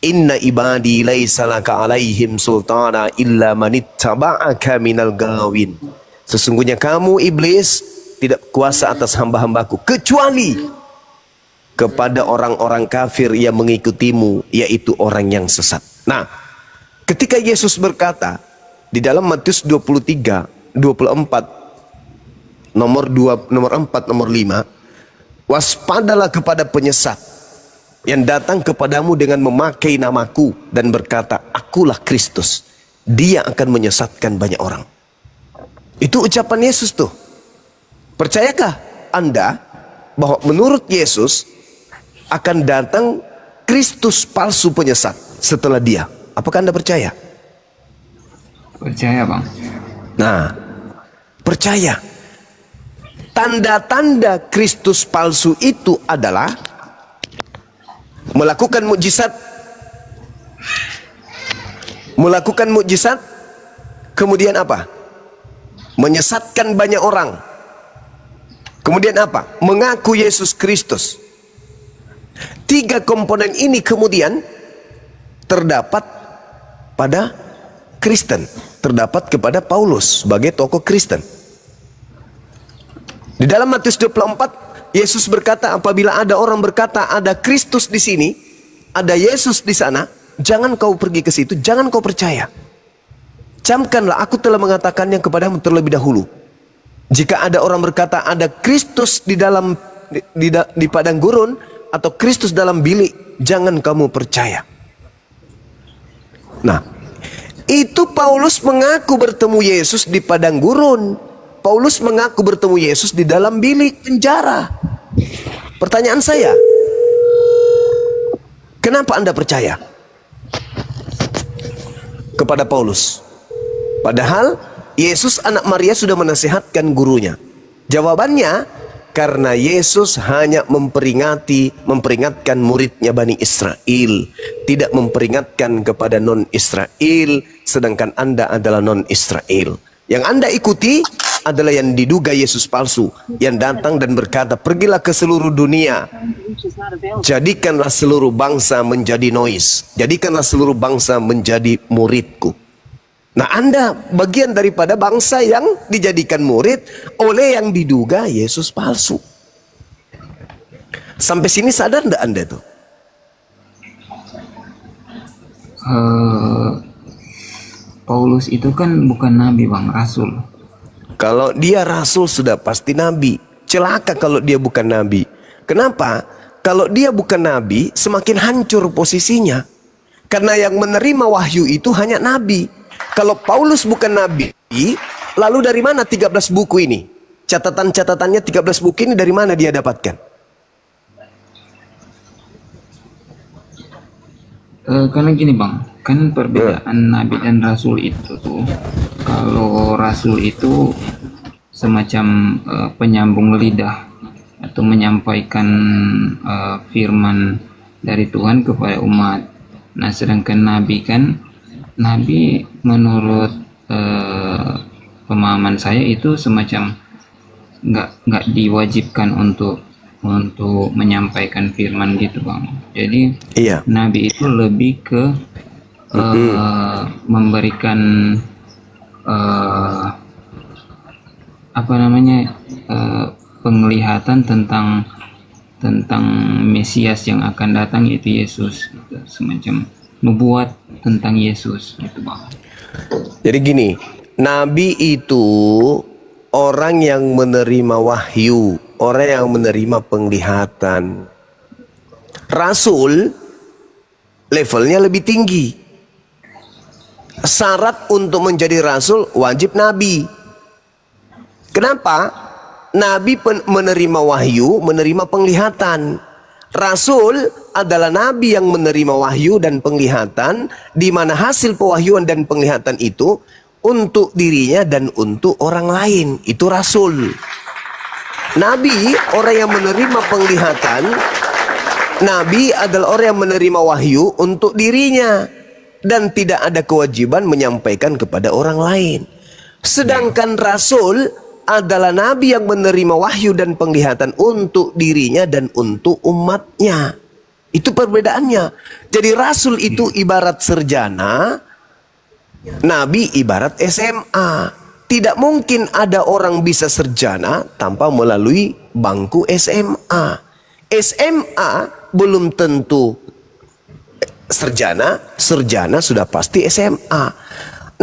Inna ibadi laisa laka alaihim sultana illa manittaba'aka minal gawin. Sesungguhnya kamu iblis tidak kuasa atas hamba-hambaku kecuali kepada orang-orang kafir yang mengikutimu, yaitu orang yang sesat. Nah, ketika Yesus berkata di dalam Matius 23, 24, nomor 4, nomor 5, waspadalah kepada penyesat yang datang kepadamu dengan memakai namaku dan berkata, akulah Kristus. Dia akan menyesatkan banyak orang. Itu ucapan Yesus tuh. Percayakah Anda bahwa menurut Yesus akan datang Kristus palsu penyesat setelah dia? Apakah Anda percaya? Percaya, Bang. Nah, percaya. Tanda-tanda Kristus palsu itu adalah melakukan mukjizat, kemudian apa? Menyesatkan banyak orang. Kemudian apa? Mengaku Yesus Kristus. 3 komponen ini kemudian terdapat pada Kristen, terdapat kepada Paulus sebagai tokoh Kristen. Di dalam Matius 24, Yesus berkata, apabila ada orang berkata ada Kristus di sini, ada Yesus di sana, jangan kau pergi ke situ, jangan kau percaya. Camkanlah, aku telah mengatakannya kepadamu terlebih dahulu. Jika ada orang berkata ada Kristus di dalam di padang gurun atau Kristus dalam bilik, jangan kamu percaya. Nah, itu Paulus mengaku bertemu Yesus di padang gurun. Paulus mengaku bertemu Yesus di dalam bilik penjara. Pertanyaan saya, kenapa Anda percaya kepada Paulus? Padahal Yesus anak Maria sudah menasihatkan gurunya. Jawabannya, karena Yesus hanya memperingatkan muridnya Bani Israel, tidak memperingatkan kepada non-Israel, sedangkan Anda adalah non-Israel. Yang Anda ikuti adalah yang diduga Yesus palsu, yang datang dan berkata, pergilah ke seluruh dunia, jadikanlah seluruh bangsa menjadi noise, jadikanlah seluruh bangsa menjadi muridku. Nah, Anda bagian daripada bangsa yang dijadikan murid oleh yang diduga Yesus palsu. Sampai sini sadar enggak Anda tuh? Paulus itu kan bukan nabi bang, rasul. Kalau dia rasul sudah pasti nabi. Celaka kalau dia bukan nabi. Kenapa? Kalau dia bukan nabi, semakin hancur posisinya. Karena yang menerima wahyu itu hanya nabi. Kalau Paulus bukan nabi, lalu dari mana 13 buku ini? Catatan-catatannya 13 buku ini dari mana dia dapatkan? Karena gini bang, kan perbedaan nabi dan rasul itu tuh, kalau rasul itu semacam penyambung lidah atau menyampaikan firman dari Tuhan kepada umat. Nah sedangkan nabi kan, nabi menurut pemahaman saya itu semacam nggak diwajibkan untuk menyampaikan firman gitu bang. Jadi nabi itu lebih ke memberikan penglihatan tentang Mesias yang akan datang, yaitu Yesus, gitu. Semacam nubuat tentang Yesus gitu bang. Jadi gini, nabi itu orang yang menerima wahyu, orang yang menerima penglihatan. Rasul levelnya lebih tinggi. Syarat untuk menjadi rasul wajib nabi. Kenapa? Nabi menerima wahyu, menerima penglihatan. Rasul adalah nabi yang menerima wahyu dan penglihatan, di mana hasil pewahyuan dan penglihatan itu untuk dirinya dan untuk orang lain. Itu rasul. Nabi orang yang menerima penglihatan. Nabi adalah orang yang menerima wahyu untuk dirinya dan tidak ada kewajiban menyampaikan kepada orang lain. Sedangkan rasul adalah nabi yang menerima wahyu dan penglihatan untuk dirinya dan untuk umatnya. Itu perbedaannya. Jadi rasul itu ibarat sarjana, nabi ibarat SMA. Tidak mungkin ada orang bisa sarjana tanpa melalui bangku SMA. SMA belum tentu sarjana, sarjana sudah pasti SMA.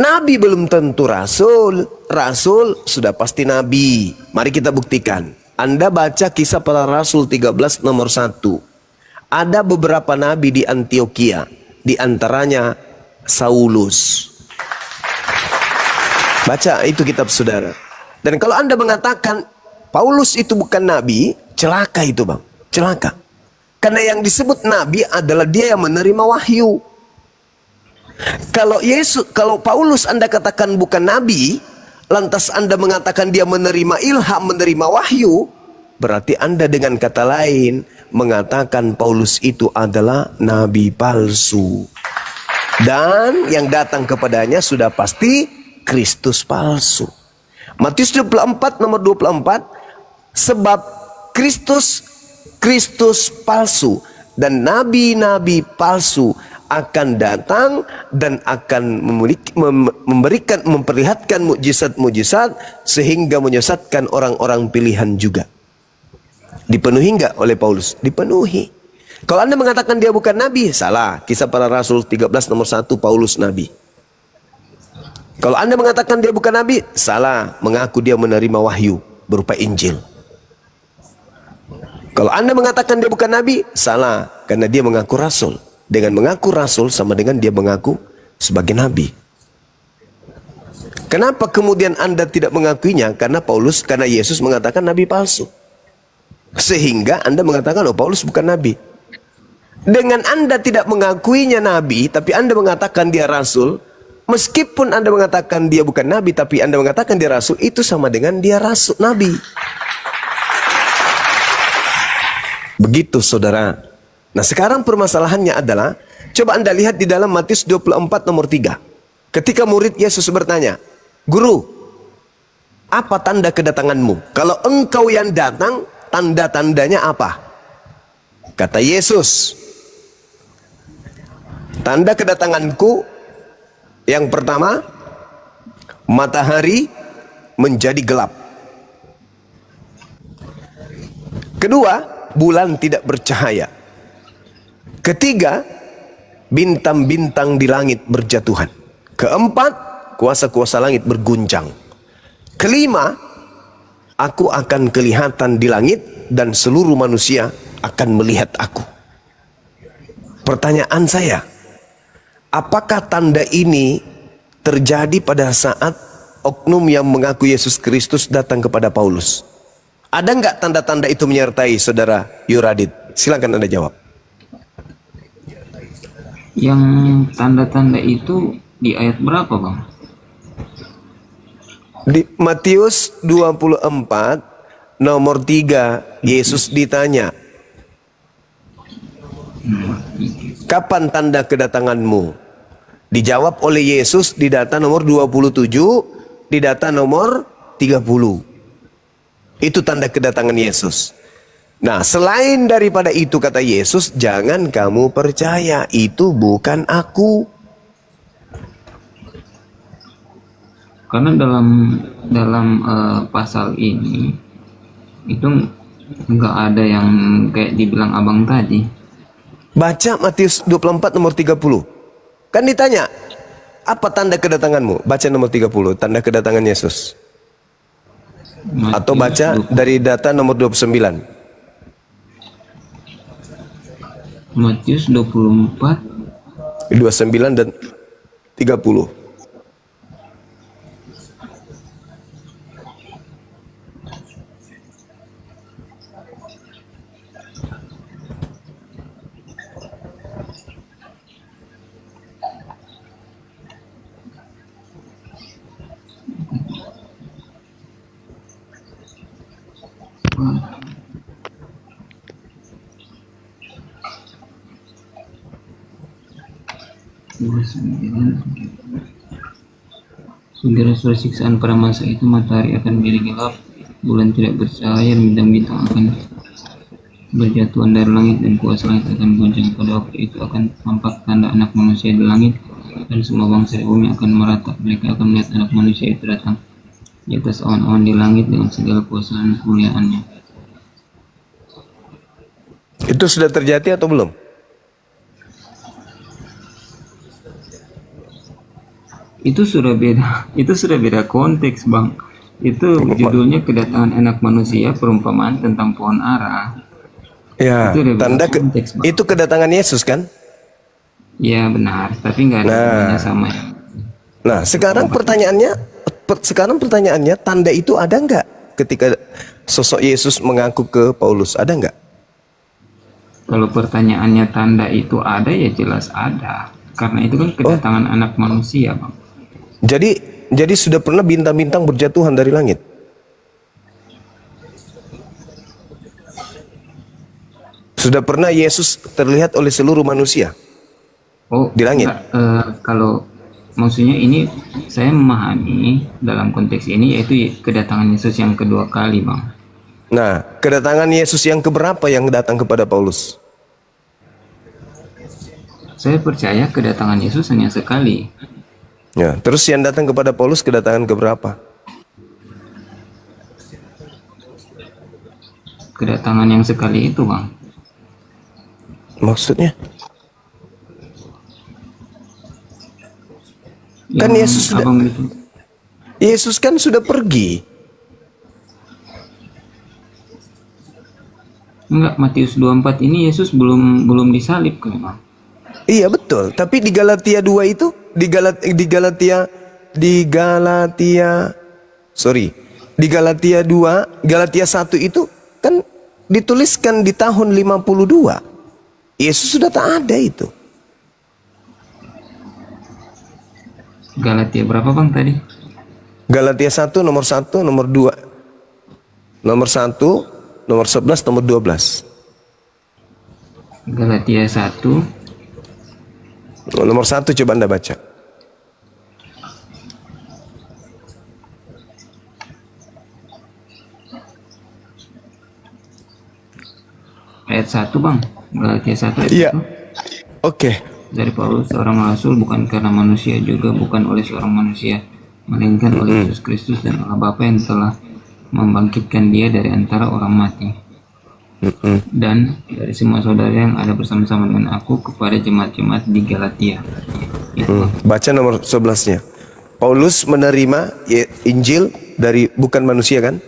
Nabi belum tentu rasul, rasul sudah pasti nabi. Mari kita buktikan. Anda baca Kisah Para Rasul 13 nomor 1. Ada beberapa nabi di Antioquia, di antaranya Saulus. Baca itu kitab saudara. Dan kalau Anda mengatakan Paulus itu bukan nabi, celaka itu bang, celaka. Karena yang disebut nabi adalah dia yang menerima wahyu. Kalau Paulus Anda katakan bukan nabi, lantas Anda mengatakan dia menerima ilham, menerima wahyu, berarti Anda dengan kata lain mengatakan Paulus itu adalah nabi palsu. Dan yang datang kepadanya sudah pasti Kristus palsu. Matius 24 nomor 24, sebab Kristus palsu dan nabi-nabi palsu akan datang dan akan memperlihatkan mukjizat-mukjizat sehingga menyesatkan orang-orang pilihan juga. Dipenuhi enggak oleh Paulus? Dipenuhi. Kalau Anda mengatakan dia bukan nabi, salah. Kisah Para Rasul 13 nomor 1, Paulus nabi. Kalau Anda mengatakan dia bukan nabi, salah. Mengaku dia menerima wahyu berupa Injil. Kalau Anda mengatakan dia bukan nabi, salah. Karena dia mengaku rasul. Dengan mengaku rasul sama dengan dia mengaku sebagai nabi. Kenapa kemudian Anda tidak mengakuinya? Karena Yesus mengatakan nabi palsu. Sehingga Anda mengatakan, oh Paulus bukan nabi. Dengan Anda tidak mengakuinya nabi, tapi Anda mengatakan dia rasul. Meskipun Anda mengatakan dia bukan nabi, tapi Anda mengatakan dia rasul, itu sama dengan dia rasul, nabi. Begitu saudara. Nah sekarang permasalahannya adalah, coba Anda lihat di dalam Matius 24 nomor 3. Ketika murid Yesus bertanya, Guru, apa tanda kedatanganmu? Kalau engkau yang datang, tanda-tandanya apa? Kata Yesus, tanda kedatanganku yang pertama, matahari menjadi gelap. Kedua, bulan tidak bercahaya. Ketiga, bintang-bintang di langit berjatuhan. Keempat, kuasa-kuasa langit berguncang. Kelima, aku akan kelihatan di langit dan seluruh manusia akan melihat aku. Pertanyaan saya, apakah tanda ini terjadi pada saat oknum yang mengaku Yesus Kristus datang kepada Paulus? Ada nggak tanda-tanda itu menyertai saudara Yuradit? Silakan Anda jawab. Yang tanda-tanda itu di ayat berapa, Bang? Di Matius 24 nomor 3, Yesus ditanya, kapan tanda kedatanganmu? Dijawab oleh Yesus di data nomor 27, di data nomor 30. Itu tanda kedatangan Yesus. Nah, selain daripada itu kata Yesus, jangan kamu percaya, itu bukan aku. Karena dalam pasal ini itu nggak ada yang kayak dibilang abang tadi. Baca Matius 24 nomor 30. Kan ditanya, apa tanda kedatanganmu? Baca nomor 30, tanda kedatangan Yesus. Matius Atau baca 20. dari data nomor 29. Matius 24 29 dan 30. Segera siksaan pada masa itu, matahari akan menjadi gelap, bulan tidak bercahaya, bintang-bintang akan berjatuhan dari langit, dan kuasa langit akan goncang. Pada waktu itu akan tampak tanda anak manusia di langit, dan semua bangsa di bumi akan meratap. Mereka akan melihat anak manusia itu datang di atas awan-awan di langit dengan segala kuasa dan kemuliaannya. Itu sudah terjadi atau belum? Itu sudah beda konteks, Bang. Itu judulnya kedatangan anak manusia, perumpamaan tentang pohon ara. Ya, Itu udah beda tanda konteks, Bang. itu kedatangan Yesus kan? Ya benar, tapi nggak ada hubungannya sama yang Nah, sekarang pertanyaannya, tanda itu ada nggak ketika sosok Yesus mengaku ke Paulus? Ada nggak? Kalau pertanyaannya tanda itu ada, ya jelas ada. Karena itu kan kedatangan anak manusia, Bang. Jadi sudah pernah bintang-bintang berjatuhan dari langit? Sudah pernah Yesus terlihat oleh seluruh manusia di langit? Kalau maksudnya ini, saya memahami dalam konteks ini yaitu kedatangan Yesus yang kedua kali, Bang. Nah, kedatangan Yesus yang keberapa yang datang kepada Paulus? Saya percaya kedatangan Yesus hanya sekali. Ya, terus yang datang kepada Paulus kedatangan keberapa? Kedatangan yang sekali itu, Bang. Maksudnya? Kan Yesus kan sudah pergi. Enggak, Matius 24 ini Yesus belum disalib kan, Bang? Iya betul, tapi di Galatia 2 itu di Galatia 1 itu kan dituliskan di tahun 52. Yesus sudah tak ada itu. Galatia berapa, Bang, tadi? Galatia 1 nomor 1, nomor 2. Nomor 1, nomor 11, nomor 12. Galatia 1 nomor 1 coba Anda baca. Ayat 1, Bang. Galatia 1 ayat 1. Iya. Oke. Dari Paulus, seorang rasul, bukan karena manusia, juga bukan oleh seorang manusia, melainkan oleh Yesus Kristus dan Allah Bapa yang telah membangkitkan dia dari antara orang mati. dan dari semua saudara yang ada bersama-sama dengan aku kepada jemaat-jemaat di Galatia. Baca nomor 11-nya. Paulus menerima Injil dari bukan manusia kan?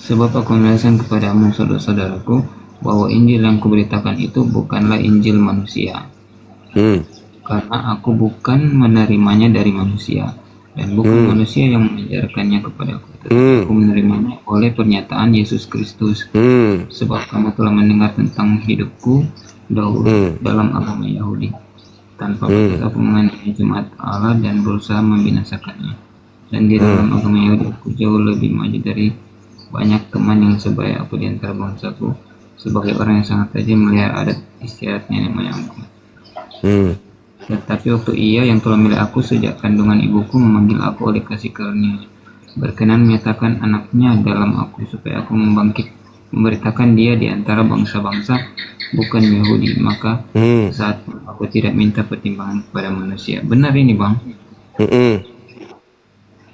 Sebab aku menyatakan kepadamu saudara-saudaraku bahwa Injil yang kuberitakan itu bukanlah Injil manusia. Karena aku bukan menerimanya dari manusia dan bukan manusia yang mengajarkannya kepadaku. Aku menerimanya oleh pernyataan Yesus Kristus. Sebab kamu telah mendengar tentang hidupku dahulu dalam agama Yahudi. Tanpa batas aku menganiaya jemaat Allah dan berusaha membinasakannya. Dan di dalam agama Yahudi aku jauh lebih maju dari banyak teman yang sebaya aku di antara bangsaku, sebagai orang yang sangat tajam melihat adat istiadat nenek moyangku. Tetapi waktu ia yang telah memilih aku sejak kandungan ibuku memanggil aku oleh kasih karunia, berkenan menyatakan anaknya dalam aku supaya aku memberitakan dia di antara bangsa-bangsa bukan Yahudi, maka saat aku tidak minta pertimbangan kepada manusia. Benar ini bang?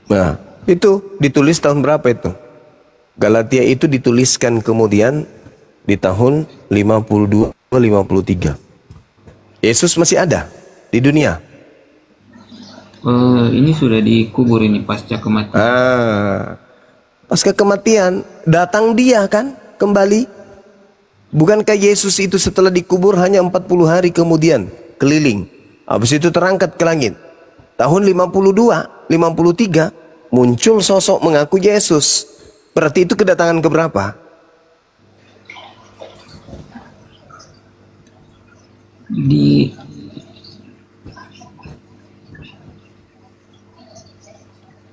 Nah itu ditulis tahun berapa itu? Galatia itu dituliskan kemudian di tahun 52-53. Yesus masih ada di dunia. Ini sudah dikubur ini pasca kematian. Pasca kematian datang dia kan kembali. Bukankah Yesus itu setelah dikubur hanya 40 hari kemudian keliling. Habis itu terangkat ke langit. Tahun 52, 53 muncul sosok mengaku Yesus. Berarti itu kedatangan keberapa?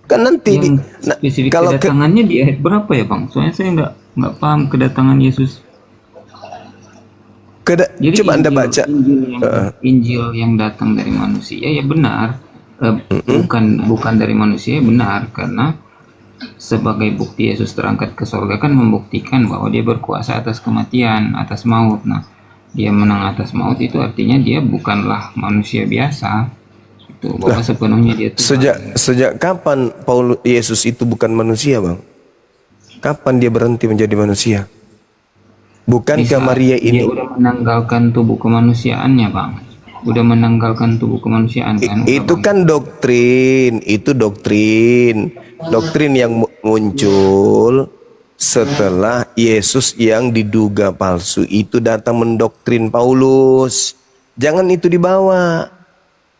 Kan nanti spesifik kalau kedatangannya di ayat berapa ya bang? Soalnya saya nggak paham kedatangan Yesus. Jadi coba Anda baca Injil yang datang dari manusia ya benar, bukan dari manusia ya benar, karena sebagai bukti Yesus terangkat ke surga kan membuktikan bahwa dia berkuasa atas kematian, atas maut. Nah, dia menang atas maut itu artinya dia bukanlah manusia biasa. Itu bahwa sepenuhnya dia Tuhan. Sejak kapan Yesus itu bukan manusia, Bang? Kapan dia berhenti menjadi manusia? Bukankah Maria ini dia udah menanggalkan tubuh kemanusiaannya, Bang? Udah menanggalkan tubuh kemanusiaan kan? Itu kan doktrin, doktrin yang muncul setelah Yesus yang diduga palsu itu datang mendoktrin Paulus. Jangan itu dibawa.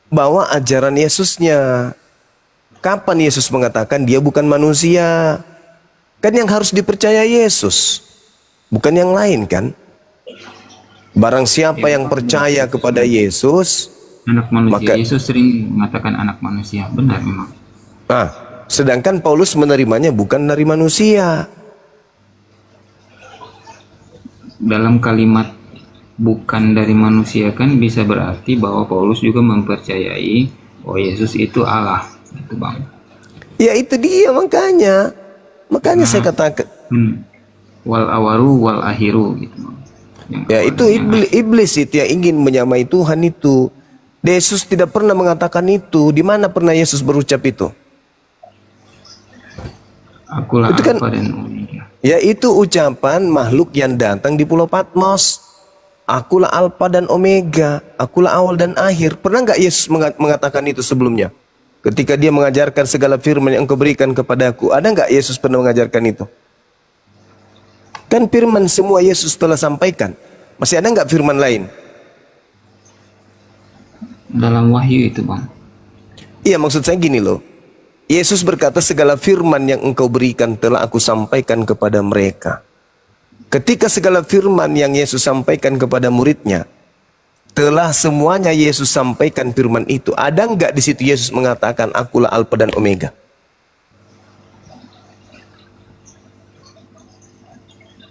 Bawa ajaran Yesusnya. Kapan Yesus mengatakan dia bukan manusia? Kan yang harus dipercaya Yesus, bukan yang lain kan? Barang siapa yang percaya kepada Yesus, anak manusia, Yesus sering mengatakan anak manusia, benar memang. Sedangkan Paulus menerimanya bukan dari manusia. Dalam kalimat bukan dari manusia kan bisa berarti bahwa Paulus juga mempercayai bahwa Yesus itu Allah, gitu bang. Ya itu dia makanya saya katakan wal awaru wal akhiru gitu bang. Ya itu iblis itu yang ingin menyamai Tuhan itu. Yesus tidak pernah mengatakan itu. Di mana pernah Yesus berucap itu? Akulah itu kan, Alfa dan Omega. Ya itu ucapan makhluk yang datang di Pulau Patmos. Akulah Alfa dan Omega. Akulah awal dan akhir. Pernah nggak Yesus mengatakan itu sebelumnya? Ketika dia mengajarkan segala firman yang engkau berikan kepadaku. Ada nggak Yesus pernah mengajarkan itu? Kan firman semua Yesus telah sampaikan. Masih ada nggak firman lain? Dalam wahyu itu bang. Iya maksud saya gini loh. Yesus berkata segala firman yang engkau berikan telah aku sampaikan kepada mereka. Ketika segala firman yang Yesus sampaikan kepada muridnya, telah semuanya Yesus sampaikan firman itu. Ada nggak di situ Yesus mengatakan akulah Alfa dan Omega?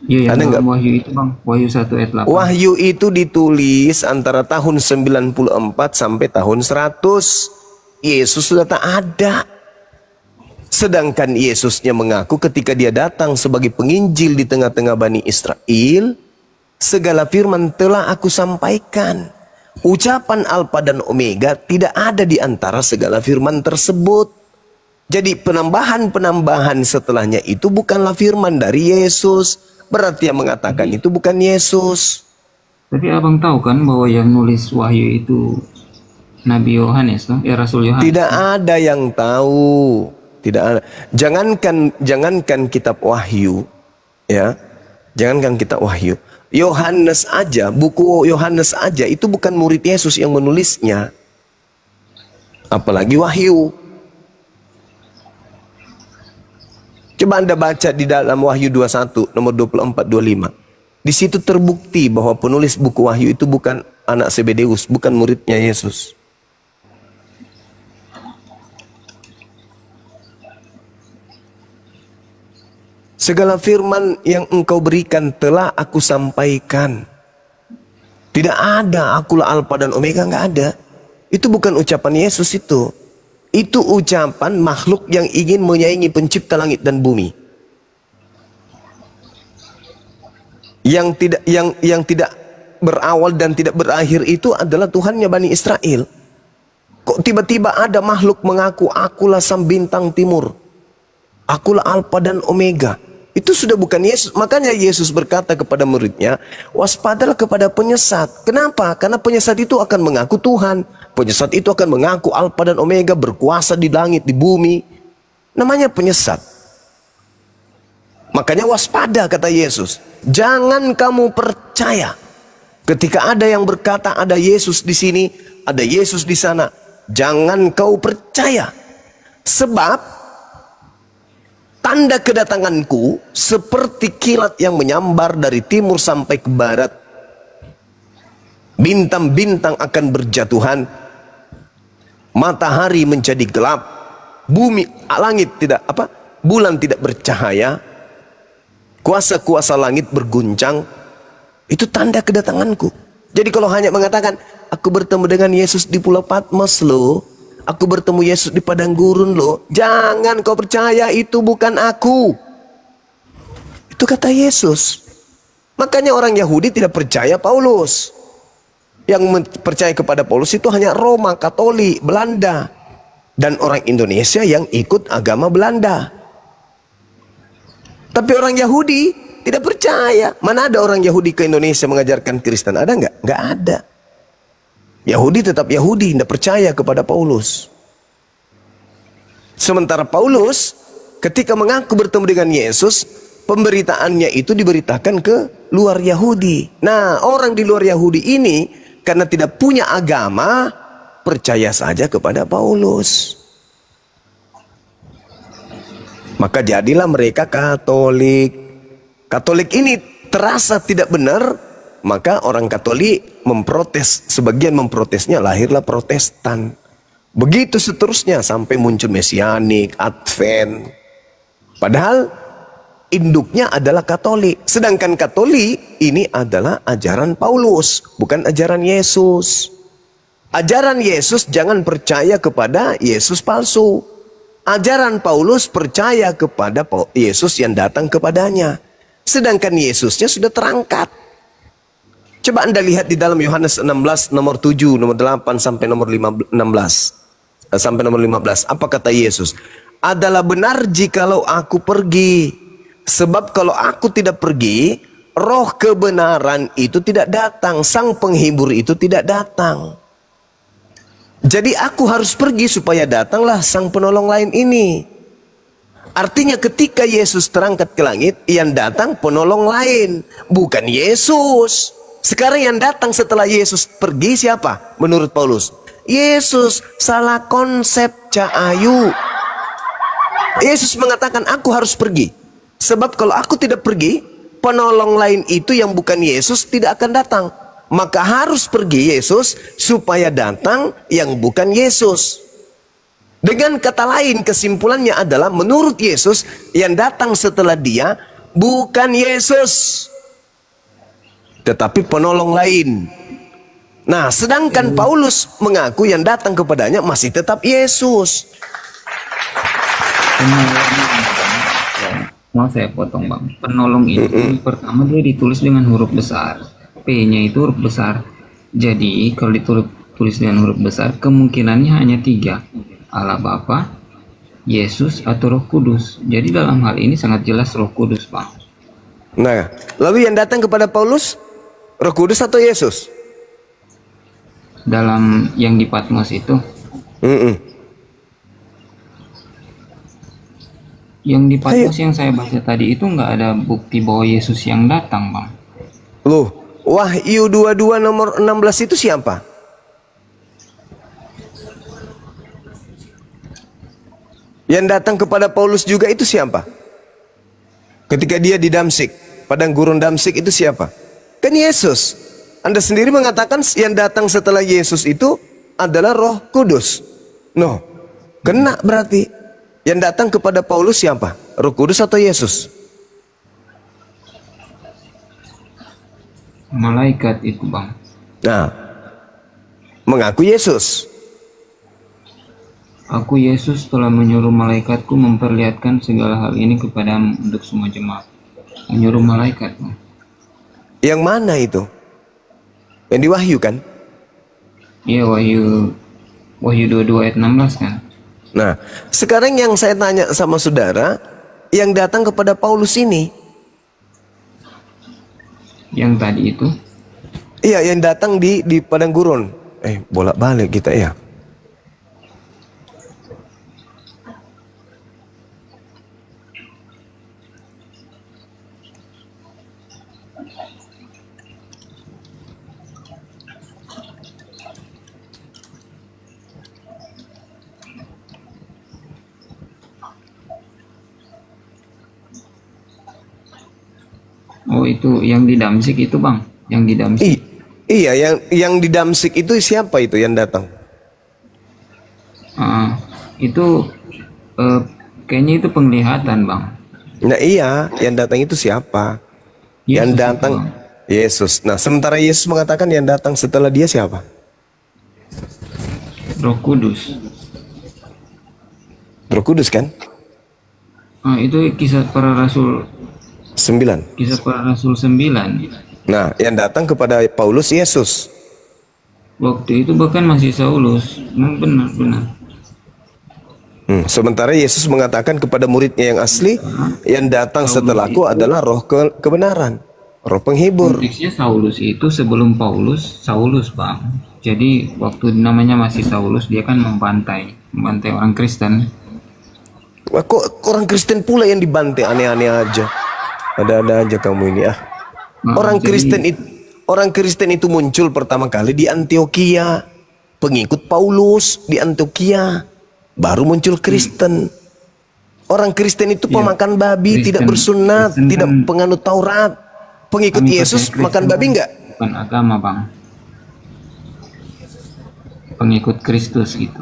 Iya, ada nggak wahyu itu bang? Wahyu 1 ayat 8. Wahyu itu ditulis antara tahun 94 sampai tahun 100. Yesus sudah tak ada. Sedangkan Yesusnya mengaku ketika dia datang sebagai penginjil di tengah-tengah Bani Israel, segala firman telah aku sampaikan. Ucapan Alfa dan Omega tidak ada di antara segala firman tersebut. Jadi penambahan-penambahan setelahnya itu bukanlah firman dari Yesus. Berarti yang mengatakan itu bukan Yesus. Tapi abang tahu kan bahwa yang nulis wahyu itu Nabi Yohanes, no? Rasul Yohanes. Tidak ada yang tahu. Tidak ada. Jangankan kitab wahyu, ya. Jangankan kitab wahyu. Yohanes aja, buku Yohanes aja itu bukan murid Yesus yang menulisnya. Apalagi wahyu. Coba Anda baca di dalam Wahyu 21 nomor 24-25. Di situ terbukti bahwa penulis buku Wahyu itu bukan anak Zebedeus, bukan muridnya Yesus. Segala firman yang engkau berikan telah aku sampaikan. Tidak ada akulah Alfa dan Omega, nggak ada. Itu bukan ucapan Yesus itu. Itu ucapan makhluk yang ingin menyaingi pencipta langit dan bumi. Yang tidak berawal dan tidak berakhir itu adalah Tuhannya Bani Israel. Kok tiba-tiba ada makhluk mengaku akulah sang bintang timur. Akulah Alfa dan Omega. Itu sudah bukan Yesus. Makanya Yesus berkata kepada muridnya, waspadalah kepada penyesat. Kenapa? Karena penyesat itu akan mengaku Tuhan. Penyesat itu akan mengaku Alfa dan Omega, berkuasa di langit, di bumi. Namanya penyesat. Makanya waspada kata Yesus. Jangan kamu percaya. Ketika ada yang berkata ada Yesus di sini, ada Yesus di sana. Jangan kau percaya. Sebab tanda kedatanganku seperti kilat yang menyambar dari timur sampai ke barat. Bintang-bintang akan berjatuhan. Matahari menjadi gelap. Bumi, langit tidak bulan tidak bercahaya. Kuasa-kuasa langit berguncang. Itu tanda kedatanganku. Jadi kalau hanya mengatakan aku bertemu dengan Yesus di Pulau Patmos loh, aku bertemu Yesus di padang gurun loh, jangan kau percaya, itu bukan aku. Itu kata Yesus. Makanya orang Yahudi tidak percaya Paulus. Yang percaya kepada Paulus itu hanya Roma, Katolik, Belanda. Dan orang Indonesia yang ikut agama Belanda. Tapi orang Yahudi tidak percaya. Mana ada orang Yahudi ke Indonesia mengajarkan Kristen? Ada nggak? Nggak ada. Yahudi tetap Yahudi, tidak percaya kepada Paulus. Sementara Paulus ketika mengaku bertemu dengan Yesus, pemberitaannya itu diberitakan ke luar Yahudi. Nah, orang di luar Yahudi ini karena tidak punya agama, percaya saja kepada Paulus. Maka jadilah mereka Katolik. Katolik ini terasa tidak benar, maka orang Katolik memprotes. Sebagian memprotesnya, lahirlah Protestan. Begitu seterusnya sampai muncul Mesianik, Advent. Padahal induknya adalah Katolik. Sedangkan Katolik ini adalah ajaran Paulus, bukan ajaran Yesus. Ajaran Yesus jangan percaya kepada Yesus palsu. Ajaran Paulus percaya kepada Yesus yang datang kepadanya. Sedangkan Yesusnya sudah terangkat. Coba Anda lihat di dalam Yohanes 16 nomor 7, nomor 8 sampai nomor 16. Sampai nomor 15. Apa kata Yesus? Adalah benar jikalau aku pergi. Sebab kalau aku tidak pergi, roh kebenaran itu tidak datang. Sang penghibur itu tidak datang. Jadi aku harus pergi supaya datanglah sang penolong lain ini. Artinya ketika Yesus terangkat ke langit, yang datang penolong lain, bukan Yesus. Sekarang yang datang setelah Yesus pergi siapa? Menurut Paulus, Yesus. Salah konsep Cahayu. Yesus mengatakan aku harus pergi. Sebab kalau aku tidak pergi, penolong lain itu yang bukan Yesus tidak akan datang. Maka harus pergi Yesus supaya datang yang bukan Yesus. Dengan kata lain, kesimpulannya adalah menurut Yesus yang datang setelah dia bukan Yesus, tetapi penolong lain. Nah, sedangkan Paulus mengaku yang datang kepadanya masih tetap Yesus. Mau saya potong bang, penolong itu pertama dia ditulis dengan huruf besar, P-nya itu huruf besar. Jadi kalau ditulis dengan huruf besar, kemungkinannya hanya 3, Allah Bapa, Yesus atau Roh Kudus. Jadi dalam hal ini sangat jelas Roh Kudus, Bang. Nah, lalu yang datang kepada Paulus, Roh Kudus atau Yesus? Dalam yang di Patmos itu. Yang di Patmos yang saya baca tadi itu nggak ada bukti bahwa Yesus yang datang, Bang. Loh, Wahyu 22 nomor 16 itu siapa? Yang datang kepada Paulus juga itu siapa? Ketika dia di Damsik, padang gurun Damsik itu siapa? Kan Yesus. Anda sendiri mengatakan yang datang setelah Yesus itu adalah Roh Kudus. No, kena berarti. Yang datang kepada Paulus siapa? Roh Kudus atau Yesus? Malaikat itu, Bang. Nah, mengaku Yesus. Aku Yesus telah menyuruh malaikatku memperlihatkan segala hal ini kepadamu untuk semua jemaat. Menyuruh malaikat, Bang. Yang mana itu? Yang di Wahyu kan? Iya, Wahyu 22 ayat 16 kan? Nah, sekarang yang saya tanya sama saudara, yang datang kepada Paulus ini, yang tadi itu? Iya, yang datang di padang gurun. Bolak-balik kita ya. Oh, itu yang di Damsik itu, Bang. Yang di Damsik. Iya, yang di Damsik itu siapa itu yang datang? Itu kayaknya itu penglihatan, Bang. Nah iya, yang datang itu siapa? Yesus yang datang itu, Yesus. Nah, sementara Yesus mengatakan yang datang setelah dia siapa? Roh Kudus. Roh Kudus kan? Itu kisah para rasul 9. Kisah para rasul 9. Nah, yang datang kepada Paulus Yesus. Waktu itu bahkan masih Saulus. Benar. Sementara Yesus mengatakan kepada muridnya yang asli, yang datang setelahku adalah roh kebenaran, roh penghibur. Konteksnya Saulus itu sebelum Paulus, Saulus, Bang. Jadi waktu namanya masih Saulus, dia kan membantai orang Kristen. Wah, kok orang Kristen pula yang dibantai? Aneh-aneh aja. Ada-ada aja kamu ini ah. Orang Kristen itu muncul pertama kali di Antioquia. Pengikut Paulus di Antioquia. Baru muncul Kristen. Orang Kristen itu pemakan babi, Kristen, tidak bersunat, Kristen tidak penganut Taurat. Pengikut Yesus makan babi enggak? Bukan agama, Bang. Pengikut Kristus gitu.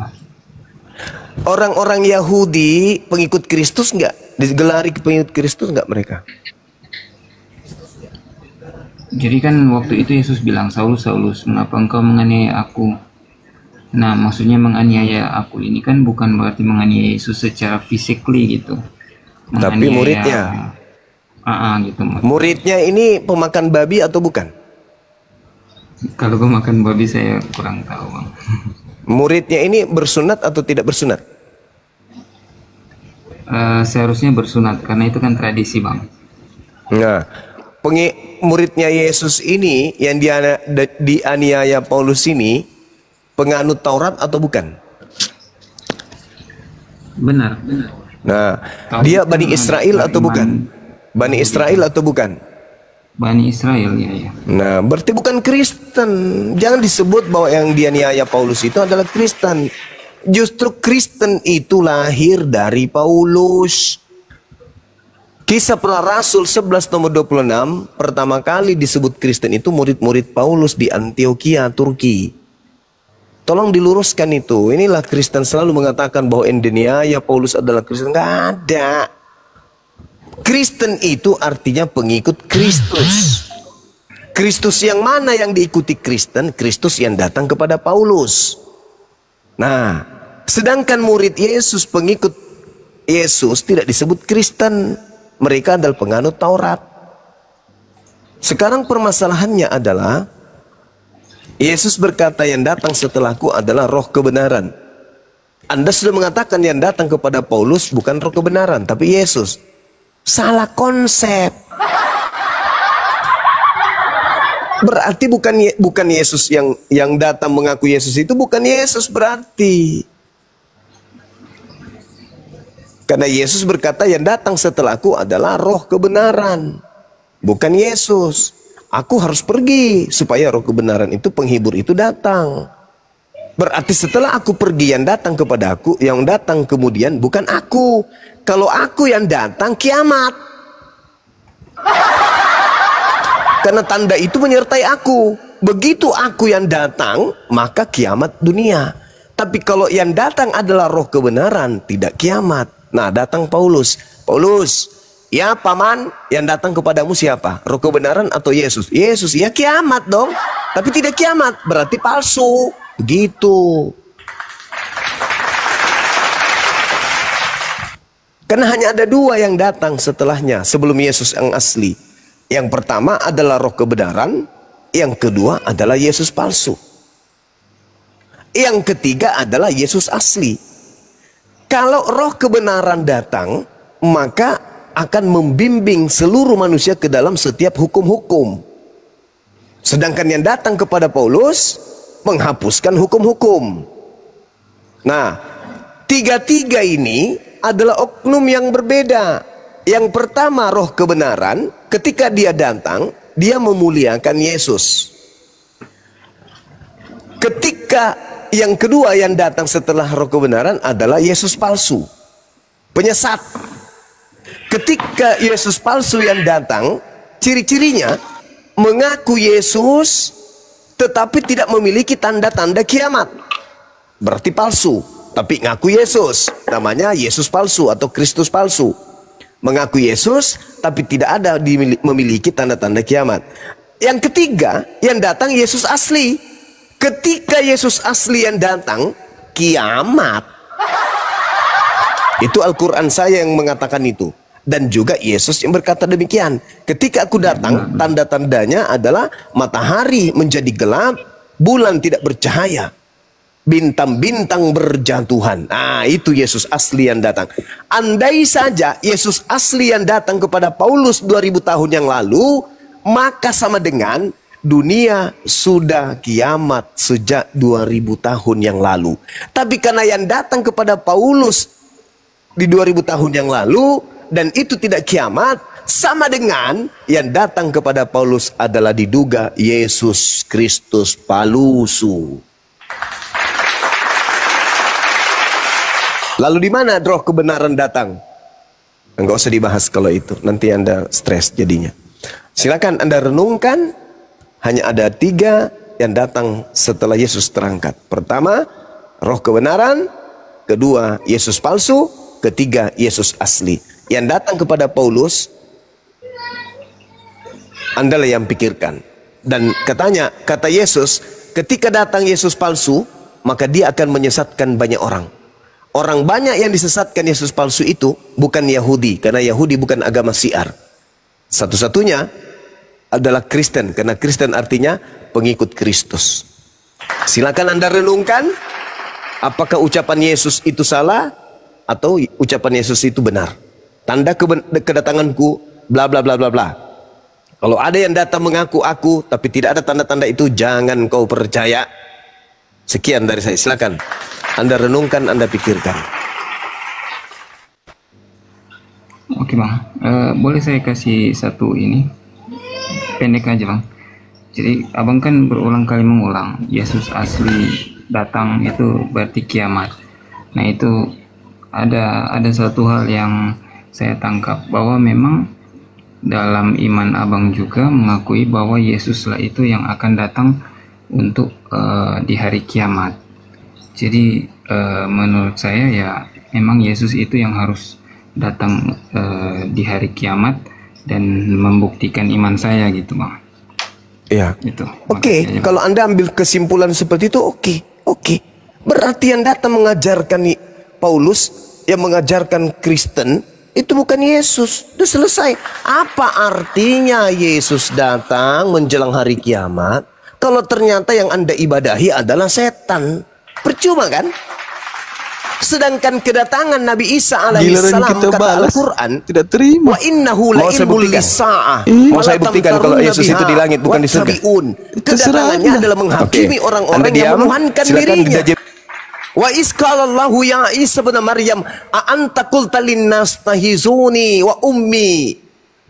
Orang-orang Yahudi pengikut Kristus enggak? Digelari pengikut Kristus enggak mereka? Jadi kan waktu itu Yesus bilang, Saulus, Saulus, mengapa engkau menganiaya aku? Nah, maksudnya menganiaya aku ini kan bukan berarti menganiaya Yesus secara physically gitu. Tapi muridnya. Gitu. Maksudnya. Muridnya ini pemakan babi atau bukan? Kalau pemakan babi saya kurang tahu, Bang. Muridnya ini bersunat atau tidak bersunat? Seharusnya bersunat karena itu kan tradisi, Bang. Nah, muridnya Yesus ini yang dianiaya Paulus ini penganut Taurat atau bukan? Benar. Nah, dia Bani Israel atau bukan? Bani Israel atau bukan? Bani Israel, ya. Nah, berarti bukan Kristen. Jangan disebut bahwa yang dianiaya Paulus itu adalah Kristen. Justru Kristen itu lahir dari Paulus. Kisah Para Rasul 11 nomor 26, pertama kali disebut Kristen itu murid-murid Paulus di Antioquia, Turki. Tolong diluruskan itu. Inilah Kristen selalu mengatakan bahwa ya Paulus adalah Kristen. Nggak ada. Kristen itu artinya pengikut Kristus. Kristus yang mana yang diikuti Kristen? Kristus yang datang kepada Paulus. Nah, sedangkan murid Yesus, pengikut Yesus tidak disebut Kristen. Mereka adalah penganut Taurat. Sekarang permasalahannya adalah Yesus berkata yang datang setelahku adalah roh kebenaran. Anda sudah mengatakan yang datang kepada Paulus bukan roh kebenaran, tapi Yesus. Salah konsep. Berarti bukan Yesus yang datang mengaku Yesus itu bukan Yesus berarti. Karena Yesus berkata yang datang setelahku adalah roh kebenaran, bukan Yesus. Aku harus pergi supaya roh kebenaran itu, penghibur itu datang. Berarti setelah aku pergi yang datang kepada aku, yang datang kemudian bukan aku. Kalau aku yang datang, kiamat. Karena tanda itu menyertai aku. Begitu aku yang datang, maka kiamat dunia. Tapi kalau yang datang adalah roh kebenaran, tidak kiamat. Nah, datang Paulus. Paulus, ya paman, yang datang kepadamu siapa? Roh kebenaran atau Yesus? Yesus, ya kiamat dong. Tapi tidak kiamat, berarti palsu. Begitu. Karena hanya ada dua yang datang setelahnya, sebelum Yesus yang asli. Yang pertama adalah roh kebenaran, yang kedua adalah Yesus palsu. Yang ketiga adalah Yesus asli. Kalau roh kebenaran datang, maka akan membimbing seluruh manusia ke dalam setiap hukum-hukum. Sedangkan yang datang kepada Paulus menghapuskan hukum-hukum. Nah, tiga-tiga ini adalah oknum yang berbeda. Yang pertama roh kebenaran, ketika dia datang, dia memuliakan Yesus. Ketika yang kedua yang datang setelah roh kebenaran adalah Yesus palsu, penyesat. Ketika Yesus palsu yang datang, ciri-cirinya mengaku Yesus tetapi tidak memiliki tanda-tanda kiamat. Berarti palsu, tapi ngaku Yesus. Namanya Yesus palsu atau Kristus palsu. Mengaku Yesus tapi tidak ada memiliki tanda-tanda kiamat. Yang ketiga yang datang Yesus asli. Ketika Yesus asli yang datang, kiamat. Itu Al-Quran saya yang mengatakan itu. Dan juga Yesus yang berkata demikian. Ketika aku datang, tanda-tandanya adalah matahari menjadi gelap, bulan tidak bercahaya, bintang-bintang berjatuhan. Nah, itu Yesus asli yang datang. Andai saja Yesus asli yang datang kepada Paulus 2000 tahun yang lalu, maka sama dengan dunia sudah kiamat sejak 2000 tahun yang lalu. Tapi karena yang datang kepada Paulus di 2000 tahun yang lalu dan itu tidak kiamat, sama dengan yang datang kepada Paulus adalah diduga Yesus Kristus palsu. Lalu di mana roh kebenaran datang? Enggak usah dibahas kalau itu, nanti Anda stres jadinya. Silakan Anda renungkan. Hanya ada 3 yang datang setelah Yesus terangkat. Pertama, roh kebenaran. Kedua, Yesus palsu. Ketiga, Yesus asli. Yang datang kepada Paulus, Anda lah yang pikirkan. Dan kata Yesus, ketika datang Yesus palsu, maka dia akan menyesatkan banyak orang. Orang banyak yang disesatkan Yesus palsu itu bukan Yahudi, karena Yahudi bukan agama syiar. Satu-satunya adalah Kristen, karena Kristen artinya pengikut Kristus. Silakan Anda renungkan, apakah ucapan Yesus itu salah atau ucapan Yesus itu benar. Tanda kedatanganku bla bla bla bla bla. Kalau ada yang datang mengaku aku tapi tidak ada tanda-tanda itu, jangan kau percaya. Sekian dari saya, silakan Anda renungkan, Anda pikirkan. Oke bang, boleh saya kasih satu ini? Pendek aja bang. Jadi abang kan berulang kali mengulang Yesus asli datang itu berarti kiamat. Nah itu ada suatu hal yang saya tangkap, bahwa memang dalam iman abang juga mengakui bahwa Yesuslah itu yang akan datang untuk di hari kiamat. Jadi menurut saya ya memang Yesus itu yang harus datang di hari kiamat dan membuktikan iman saya gitu bang. Ya. Itu. Oke, kalau Anda ambil kesimpulan seperti itu, oke. Berarti yang datang mengajarkan Paulus, yang mengajarkan Kristen itu bukan Yesus. Sudah selesai. Apa artinya Yesus datang menjelang hari kiamat kalau ternyata yang Anda ibadahi adalah setan? Percuma kan? Sedangkan kedatangan Nabi Isa alaihissalam kata Al-Quran tidak terima. Wa innahu la ilmul lisa'ah. Mau saya buktikan kalau Yesus itu di langit bukan di surga. Kedatangannya adalah menghakimi orang-orang yang menuhankan dirinya. Wa isqalallahu ya Isa bin Maryam a anta qulta linnas tahizuni wa ummi.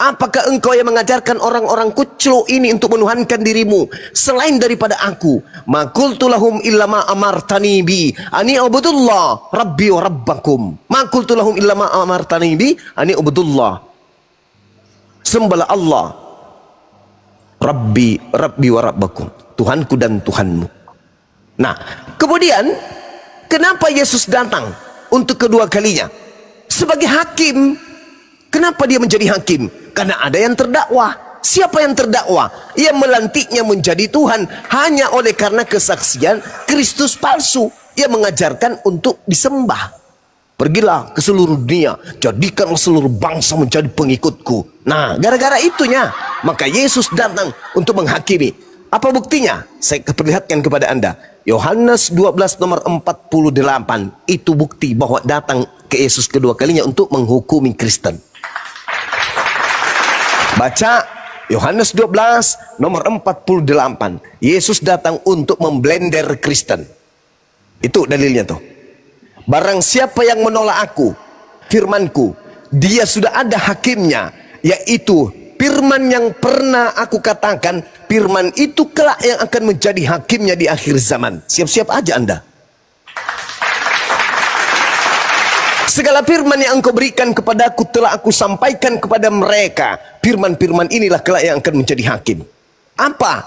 Apakah engkau yang mengajarkan orang-orang kuclu ini untuk menuhankan dirimu selain daripada aku? Ma qultu lahum illa ma amartani bi ani ubudullah rabbi wa rabbakum. Ma qultu lahum illa ma amartani bi ani ubudullah. Sembahlah Allah Rabbi wa rabbakum, Tuhanku dan Tuhanmu. Nah, kemudian kenapa Yesus datang untuk kedua kalinya? Sebagai hakim. Kenapa dia menjadi hakim? Karena ada yang terdakwa. Siapa yang terdakwa? Yang melantiknya menjadi Tuhan hanya oleh karena kesaksian Kristus palsu yang mengajarkan untuk disembah. Pergilah ke seluruh dunia, jadikanlah seluruh bangsa menjadi pengikutku. Nah, gara-gara itunya, maka Yesus datang untuk menghakimi. Apa buktinya? Saya perlihatkan kepada Anda. Yohanes 12 nomor 48. Itu bukti bahwa datang ke Yesus kedua kalinya untuk menghukumi Kristen. Baca Yohanes 12 nomor 48. Yesus datang untuk memblender Kristen. Itu dalilnya tuh. Barang siapa yang menolak aku, firmanku, dia sudah ada hakimnya, yaitu firman yang pernah aku katakan. Firman itu kelak yang akan menjadi hakimnya di akhir zaman. Siap-siap aja Anda. Segala firman yang engkau berikan kepadaku telah aku sampaikan kepada mereka. Firman-firman inilah kelak yang akan menjadi hakim. Apa?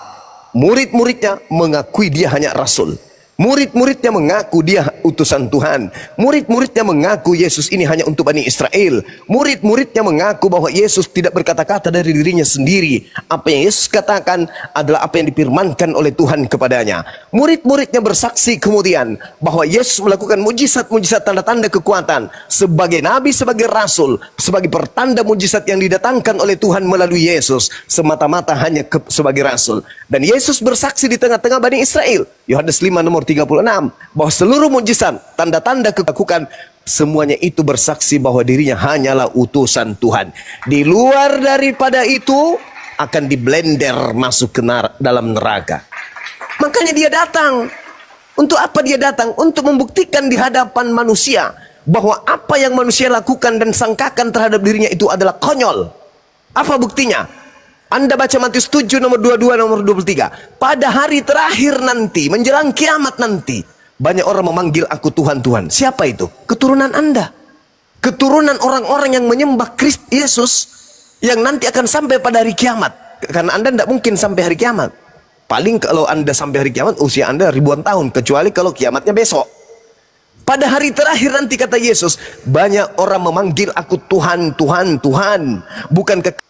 Murid-muridnya mengakui dia hanya rasul. Murid-muridnya mengaku dia utusan Tuhan. Murid-muridnya mengaku Yesus ini hanya untuk Bani Israel. Murid-muridnya mengaku bahwa Yesus tidak berkata-kata dari dirinya sendiri. Apa yang Yesus katakan adalah apa yang difirmankan oleh Tuhan kepadanya. Murid-muridnya bersaksi kemudian bahwa Yesus melakukan mujizat-mujizat, tanda-tanda kekuatan sebagai nabi, sebagai rasul, sebagai pertanda mujizat yang didatangkan oleh Tuhan melalui Yesus, semata-mata hanya sebagai rasul. Dan Yesus bersaksi di tengah-tengah Bani Israel. Yohanes 5 nomor 36, bahwa seluruh mujizat, tanda-tanda kekuatan, semuanya itu bersaksi bahwa dirinya hanyalah utusan Tuhan. Di luar daripada itu akan diblender masuk ke dalam neraka. Makanya dia datang. Untuk apa dia datang? Untuk membuktikan di hadapan manusia bahwa apa yang manusia lakukan dan sangkakan terhadap dirinya itu adalah konyol. Apa buktinya? Anda baca Matius 7 nomor 22 nomor 23. Pada hari terakhir nanti, menjelang kiamat nanti, banyak orang memanggil aku Tuhan, Tuhan. Siapa itu? Keturunan Anda. Keturunan orang-orang yang menyembah Kristus Yesus yang nanti akan sampai pada hari kiamat. Karena Anda tidak mungkin sampai hari kiamat. Paling kalau Anda sampai hari kiamat, usia Anda ribuan tahun. Kecuali kalau kiamatnya besok. Pada hari terakhir nanti, kata Yesus, banyak orang memanggil aku Tuhan, Tuhan, Tuhan. Bukankah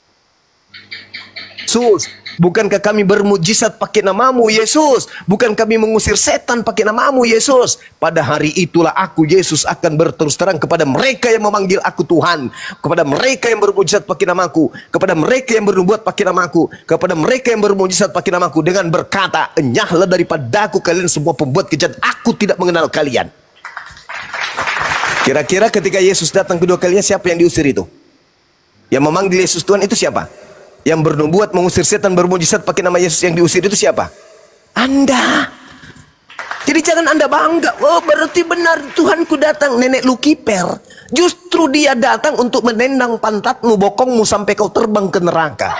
Yesus, bukankah kami bermujizat pakai namamu Yesus? Bukan kami mengusir setan pakai namamu Yesus? Pada hari itulah aku Yesus akan berterus terang kepada mereka yang memanggil aku Tuhan, kepada mereka yang bermujizat pakai namaku, kepada mereka yang bernubuat pakai namaku, kepada mereka yang bermujizat pakai namaku, dengan berkata, enyahlah daripadaku kalian semua pembuat kejahatan, aku tidak mengenal kalian. Kira-kira ketika Yesus datang kedua kalinya, siapa yang diusir itu? Yang memanggil Yesus Tuhan itu siapa? Yang bernubuat, mengusir setan, bermujizat pakai nama Yesus yang diusir itu siapa? Anda. Jadi jangan Anda bangga. Oh, berarti benar Tuhanku datang. Nenek lu kiper. Justru dia datang untuk menendang pantatmu, bokongmu sampai kau terbang ke neraka.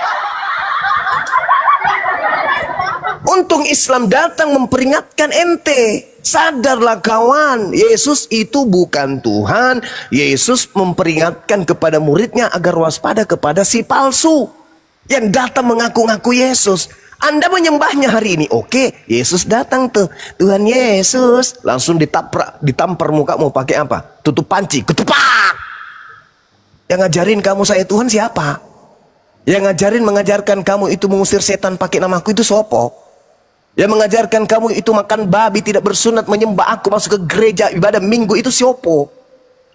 Untung Islam datang memperingatkan ente. Sadarlah kawan, Yesus itu bukan Tuhan. Yesus memperingatkan kepada muridnya agar waspada kepada si palsu yang datang mengaku-ngaku Yesus. Anda menyembahnya hari ini, oke, Yesus datang tuh, Tuhan Yesus, langsung ditampar muka, mau pakai apa? Tutup panci, ketupak. Yang ngajarin kamu saya Tuhan siapa? Yang mengajarkan kamu itu mengusir setan pakai namaku itu sopo? Yang mengajarkan kamu itu makan babi, tidak bersunat, menyembah aku, masuk ke gereja, ibadah minggu itu sopo?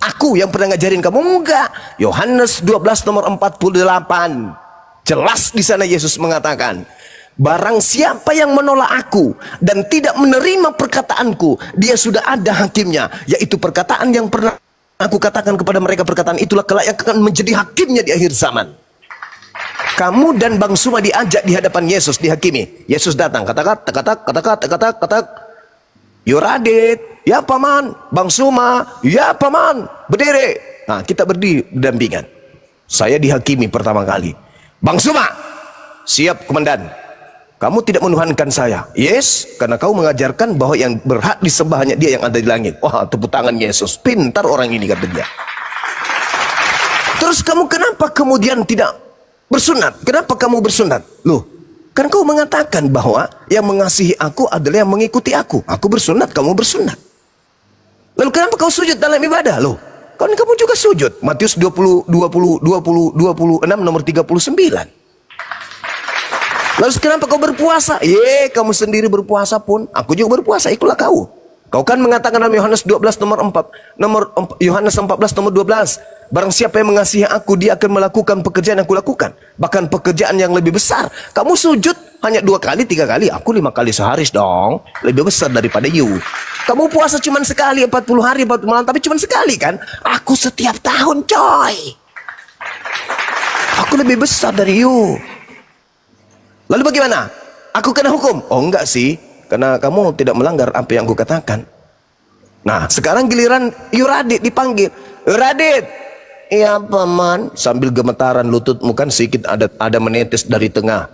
Aku yang pernah ngajarin kamu? Enggak. Yohanes 12 nomor 48. Jelas di sana Yesus mengatakan, Barang siapa yang menolak aku dan tidak menerima perkataanku, dia sudah ada hakimnya, yaitu perkataan yang pernah aku katakan kepada mereka, perkataan itulah kelak yang akan menjadi hakimnya di akhir zaman. Kamu dan Bang Suma diajak di hadapan Yesus dihakimi. Yesus datang, kata-kata, Yuradit, ya paman. Bang Suma, ya paman. Berdiri. Nah, kita berdiri berdampingan. Saya dihakimi pertama kali. Bang Suma, siap komandan. Kamu tidak menuhankan saya. Yes, karena kau mengajarkan bahwa yang berhak disembah hanya dia yang ada di langit. Wah, tepuk tangan Yesus. Pintar orang ini, kata dia. Terus kamu kenapa kemudian tidak bersunat? Kenapa kamu bersunat? Loh, kan kau mengatakan bahwa yang mengasihi aku adalah yang mengikuti aku. Aku bersunat, kamu bersunat. Lalu kenapa kau sujud dalam ibadah? Loh, kan kamu juga sujud. Matius 26 nomor 39. Lalu kenapa kau berpuasa? Kamu sendiri berpuasa pun, aku juga berpuasa, ikutlah kau. Kau kan mengatakan dalam Yohanes 12 Yohanes 14 nomor 12, barang siapa yang mengasihi aku, dia akan melakukan pekerjaan yang aku lakukan, bahkan pekerjaan yang lebih besar. Kamu sujud hanya 2 kali, 3 kali, aku 5 kali sehari dong, lebih besar daripada you. Kamu puasa cuma sekali, 40 hari 40 malam, tapi cuma sekali kan? Aku setiap tahun, coy. Aku lebih besar dari you. Lalu bagaimana? Aku kena hukum? Oh enggak sih, karena kamu tidak melanggar apa yang aku katakan. Nah, sekarang giliran Yuradit dipanggil. Yuradit, iya paman. Sambil gemetaran lututmu kan sedikit ada menetes dari tengah.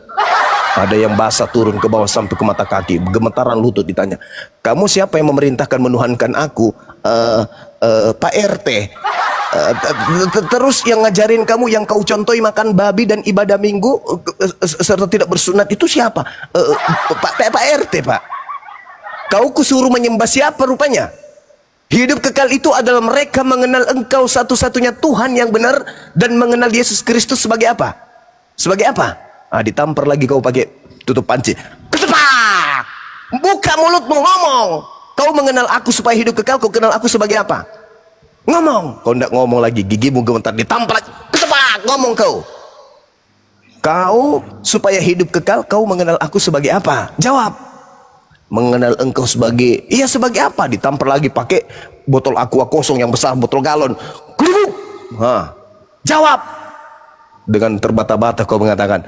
Ada yang basah turun ke bawah sampai ke mata kaki. Gemetaran lutut ditanya. Kamu siapa yang memerintahkan menuhankan aku? Pak RT. Terus yang ngajarin kamu, yang kau contohi makan babi dan ibadah minggu serta tidak bersunat itu siapa? Pak RT, Pak. Kau kusuruh menyembah siapa rupanya? Hidup kekal itu adalah mereka mengenal engkau satu-satunya Tuhan yang benar dan mengenal Yesus Kristus sebagai apa? Sebagai apa? Ditampar lagi kau pakai tutup panci. Ketepak! Buka mulutmu, ngomong. Kau mengenal aku supaya hidup kekal, kau kenal aku sebagai apa? Ngomong. Kau tidak ngomong lagi, gigimu gemetar, ditampar lagi. Ketepak, ngomong kau. Kau supaya hidup kekal, kau mengenal aku sebagai apa? Jawab. Mengenal engkau sebagai, iya sebagai apa? Ditampar lagi pakai botol aqua kosong yang besar, botol galon. Jawab. Dengan terbata-bata kau mengatakan,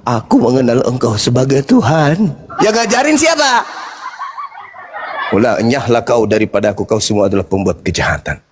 aku mengenal engkau sebagai Tuhan. Yang ngajarin siapa? Ulah, enyahlah kau daripada aku, kau semua adalah pembuat kejahatan.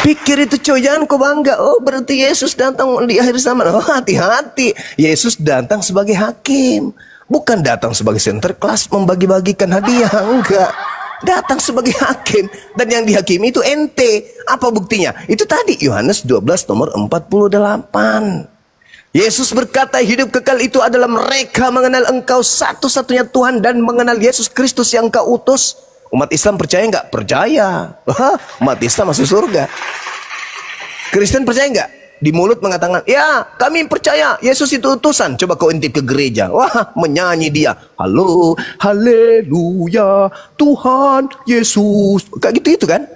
Pikir itu coy, jangan kau bangga. Oh berarti Yesus datang di akhir zaman. Oh hati-hati, Yesus datang sebagai hakim, bukan datang sebagai center kelas membagi-bagikan hadiah. Enggak, datang sebagai hakim. Dan yang dihakimi itu ente. Apa buktinya? Itu tadi Yohanes 12 nomor 48. Yesus berkata hidup kekal itu adalah mereka mengenal engkau satu-satunya Tuhan dan mengenal Yesus Kristus yang kau utus. Umat Islam percaya nggak? Percaya. Umat Islam masuk surga. Kristen percaya nggak? Di mulut mengatakan, ya kami percaya Yesus itu utusan. Coba kau intip ke gereja. Wah, menyanyi dia. Halo, haleluya, Tuhan Yesus. Kayak gitu itu kan?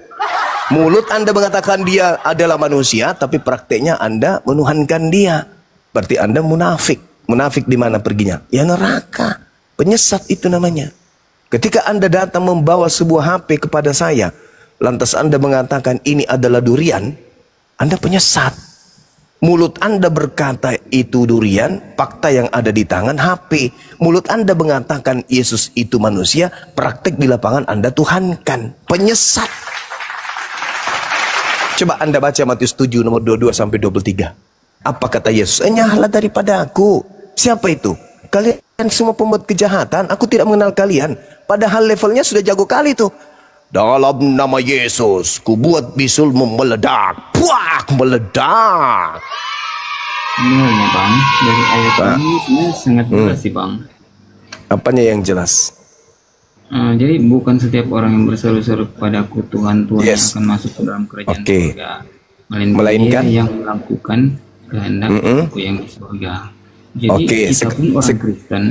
Mulut Anda mengatakan dia adalah manusia, tapi prakteknya Anda menuhankan dia. Berarti Anda munafik. Munafik di mana perginya? Ya neraka. Penyesat itu namanya. Ketika Anda datang membawa sebuah HP kepada saya, lantas Anda mengatakan ini adalah durian, Anda penyesat. Mulut Anda berkata itu durian, fakta yang ada di tangan HP. Mulut Anda mengatakan Yesus itu manusia, praktek di lapangan Anda tuhankan. Penyesat. Coba Anda baca Matius 7 nomor 22 sampai 23. Apa kata Yesus? Enyahlah daripada aku. Siapa itu? Kalian semua pembuat kejahatan, aku tidak mengenal kalian. Padahal levelnya sudah jago kali tuh. Dalam nama Yesus, ku buat bisulmu meledak. Puak, meledak. Sebenarnya Bang, dari ayat ini sebenarnya sangat jelas sih Bang. Apanya yang jelas? Jadi bukan setiap orang yang berseru-seru kepadaku Tuhan Tuhan yang akan masuk ke dalam kerajaan surga, melainkan dia yang melakukan kehendak aku yang di surga. Jadi kita pun orang Kristen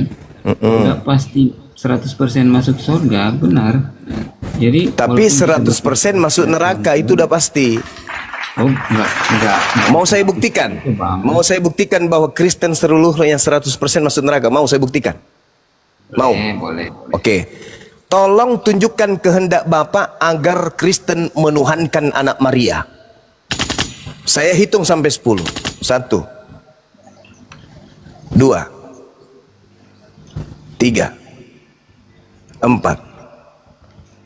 tidak pasti 100% masuk surga, benar. Jadi tapi 100% masuk neraka itu udah pasti. Oh, enggak. Mau saya buktikan? Mau saya buktikan bahwa Kristen seluruhnya 100% masuk neraka? Mau saya buktikan? Mau? Boleh. Oke. Tolong tunjukkan kehendak Bapak agar Kristen menuhankan anak Maria. Saya hitung sampai 10. 1, 2, 3, 4,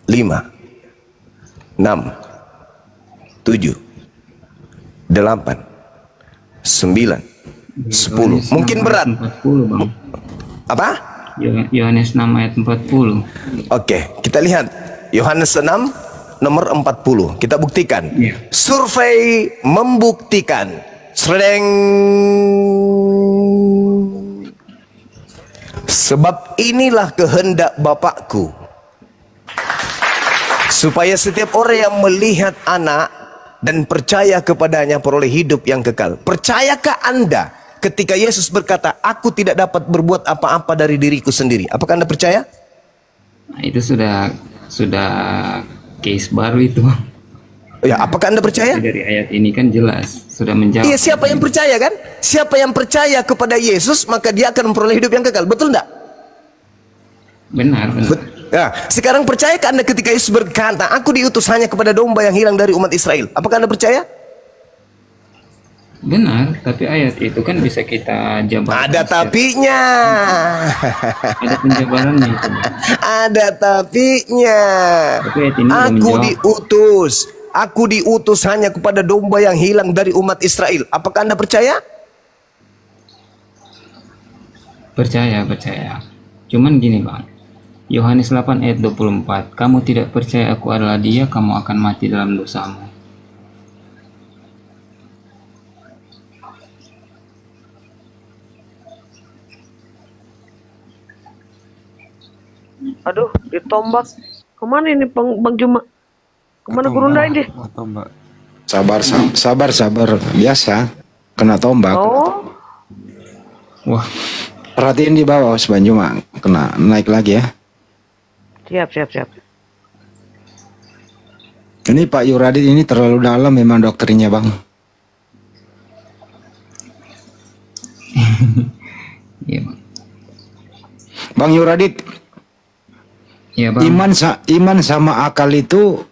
5, 6, 7, 8, 9, 10. Mungkin berat. 40, Bang. Apa? Yohanes 6 ayat 40. Oke, kita lihat Yohanes 6 nomor 40. Kita buktikan. Survei membuktikan. Sreng. Sebab inilah kehendak Bapakku, supaya setiap orang yang melihat anak dan percaya kepadanya peroleh hidup yang kekal. Percayakah Anda ketika Yesus berkata, aku tidak dapat berbuat apa-apa dari diriku sendiri? Apakah Anda percaya? Nah, itu sudah case baru itu. Ya, apakah Anda percaya? Dari ayat ini kan jelas sudah menjawab. Iya, siapa yang percaya kan? Siapa yang percaya kepada Yesus, maka dia akan memperoleh hidup yang kekal. Betul enggak? Benar. Nah, sekarang percayakah Anda ketika Yesus berkata, aku diutus hanya kepada domba yang hilang dari umat Israel? Apakah Anda percaya? Benar, tapi ayat itu kan bisa kita jabarkan. Ada tapinya. Ada penjabarannya itu. Ada tapinya. Tapi ayat ini Aku diutus hanya kepada domba yang hilang dari umat Israel. Apakah Anda percaya? Percaya. Cuman gini, Bang. Yohanes 8 ayat 24. Kamu tidak percaya aku adalah dia, kamu akan mati dalam dosamu. Aduh, ditombak. Kemana ini Bang Juma? Kemana Gurunda ini? Sabar. Biasa. Kena tombak. Oh. Wah. Perhatiin di bawah, Bang Juma. Kena naik lagi ya. Siap. Ini Pak Yuradit ini terlalu dalam memang doktrinnya, Bang. Iya, Bang. Bang Yuradit. Iya, Bang. Iman sama akal itu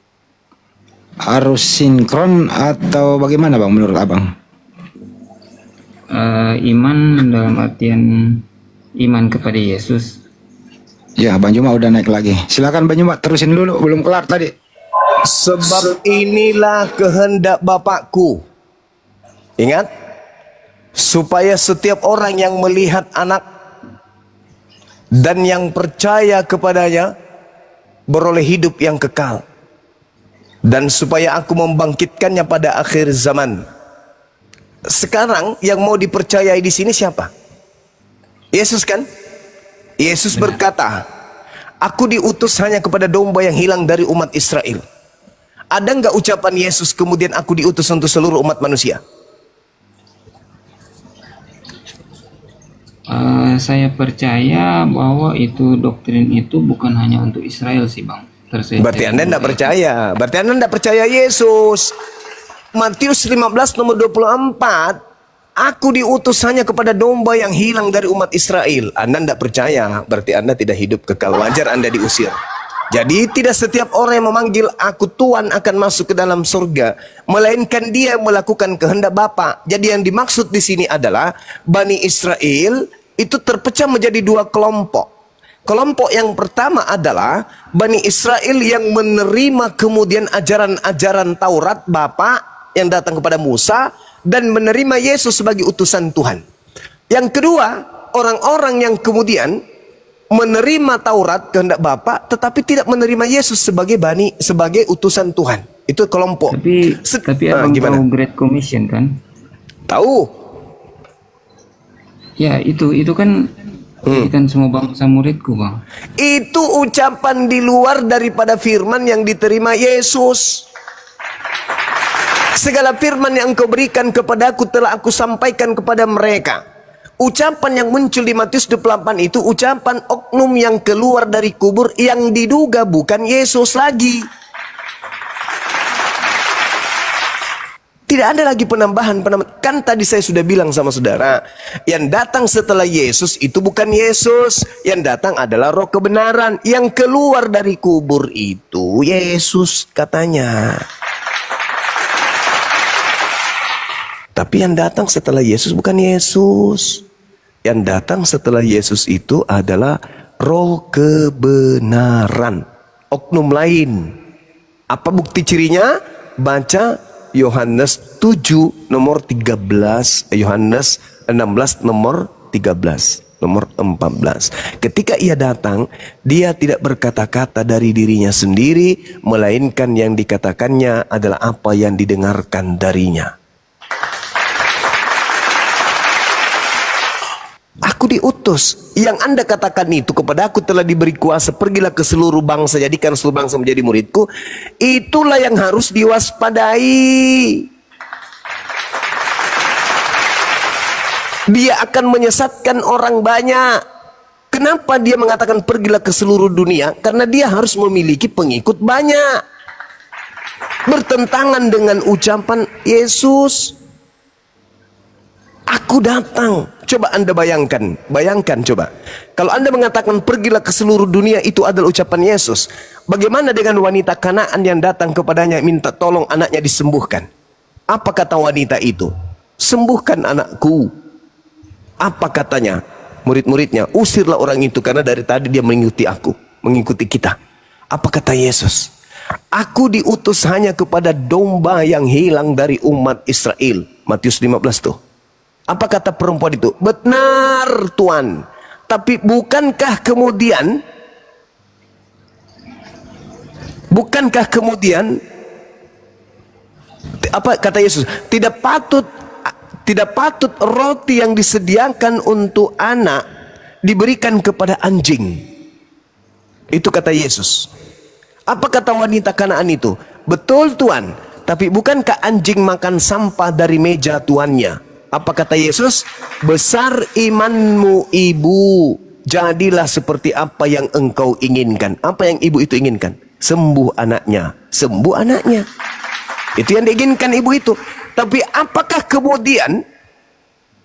harus sinkron atau bagaimana, Bang, menurut Abang? Iman dalam artian iman kepada Yesus. Ya, Bang Juma udah naik lagi. Silakan Bang Juma, terusin dulu, belum kelar tadi. Sebab inilah kehendak Bapakku. Ingat, supaya setiap orang yang melihat anak dan yang percaya kepadanya beroleh hidup yang kekal, dan supaya aku membangkitkannya pada akhir zaman. Sekarang yang mau dipercayai di sini siapa? Yesus kan? Yesus berkata, aku diutus hanya kepada domba yang hilang dari umat Israel. Ada nggak ucapan Yesus kemudian aku diutus untuk seluruh umat manusia? Saya percaya bahwa itu doktrin itu bukan hanya untuk Israel sih, Bang. Berarti Anda tidak percaya. Berarti Anda tidak percaya Yesus. Matius 15 nomor 24. Aku diutus hanya kepada domba yang hilang dari umat Israel. Anda tidak percaya, berarti Anda tidak hidup kekal. Wajar Anda diusir. Jadi tidak setiap orang yang memanggil aku Tuhan akan masuk ke dalam surga, melainkan dia yang melakukan kehendak Bapa. Jadi yang dimaksud di sini adalah Bani Israel itu terpecah menjadi dua kelompok. Kelompok yang pertama adalah Bani Israel yang menerima kemudian ajaran-ajaran Taurat Bapa yang datang kepada Musa dan menerima Yesus sebagai utusan Tuhan. Yang kedua, orang-orang yang kemudian menerima Taurat kehendak Bapa tetapi tidak menerima Yesus sebagai utusan Tuhan. Itu kelompok. Tapi Abang tahu Great Commission kan? Tahu. Ya, itu kan kan semua bangsa muridku, Bang. Itu ucapan di luar daripada firman yang diterima Yesus. Segala firman yang engkau berikan kepadaku telah aku sampaikan kepada mereka. Ucapan yang muncul di Matius 28 itu ucapan oknum yang keluar dari kubur yang diduga bukan Yesus lagi. Tidak ada lagi penambahan. Kan tadi saya sudah bilang sama saudara, yang datang setelah Yesus itu bukan Yesus. Yang datang adalah roh kebenaran. Yang keluar dari kubur itu Yesus katanya. Tapi yang datang setelah Yesus bukan Yesus. Yang datang setelah Yesus itu adalah roh kebenaran. Oknum lain. Apa bukti cirinya? Baca Yohanes 7 nomor 13, Yohanes 16 nomor 13, nomor 14. Ketika ia datang, dia tidak berkata-kata dari dirinya sendiri, melainkan yang dikatakannya adalah apa yang didengarkan darinya. Aku diutus. Yang Anda katakan itu, kepada aku telah diberi kuasa, pergilah ke seluruh bangsa, jadikan seluruh bangsa menjadi muridku. Itulah yang harus diwaspadai. Dia akan menyesatkan orang banyak. Kenapa dia mengatakan pergilah ke seluruh dunia? Karena dia harus memiliki pengikut banyak. Bertentangan dengan ucapan Yesus. Aku datang. Coba Anda bayangkan. Bayangkan coba. Kalau Anda mengatakan pergilah ke seluruh dunia, itu adalah ucapan Yesus. Bagaimana dengan wanita Kanaan yang datang kepadanya minta tolong anaknya disembuhkan? Apa kata wanita itu? Sembuhkan anakku. Apa katanya? Murid-muridnya, usirlah orang itu karena dari tadi dia mengikuti aku. Mengikuti kita. Apa kata Yesus? Aku diutus hanya kepada domba yang hilang dari umat Israel. Matius 15 tuh. Apa kata perempuan itu? Benar Tuhan. Tapi bukankah kemudian apa kata Yesus? Tidak patut roti yang disediakan untuk anak diberikan kepada anjing. Itu kata Yesus. Apa kata wanita Kanaan itu? Betul Tuhan. Tapi bukankah anjing makan sampah dari meja tuannya? Apa kata Yesus? Besar imanmu ibu, jadilah seperti apa yang engkau inginkan. Apa yang ibu itu inginkan? Sembuh anaknya. Sembuh anaknya. Itu yang diinginkan ibu itu. Tapi apakah kemudian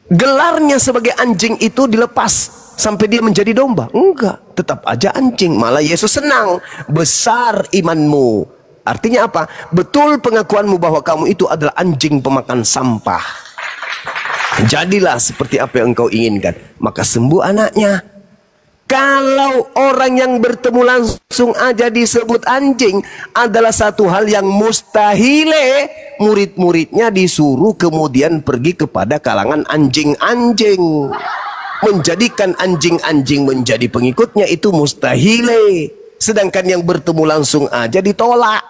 gelarnya sebagai anjing itu dilepas sampai dia menjadi domba? Enggak, tetap aja anjing. Malah Yesus senang. Besar imanmu. Artinya apa? Betul pengakuanmu bahwa kamu itu adalah anjing pemakan sampah. Jadilah seperti apa yang engkau inginkan, maka sembuh anaknya. Kalau orang yang bertemu langsung aja disebut anjing, adalah satu hal yang mustahile. Murid-muridnya disuruh kemudian pergi kepada kalangan anjing-anjing. Menjadikan anjing-anjing menjadi pengikutnya itu mustahile. Sedangkan yang bertemu langsung aja ditolak.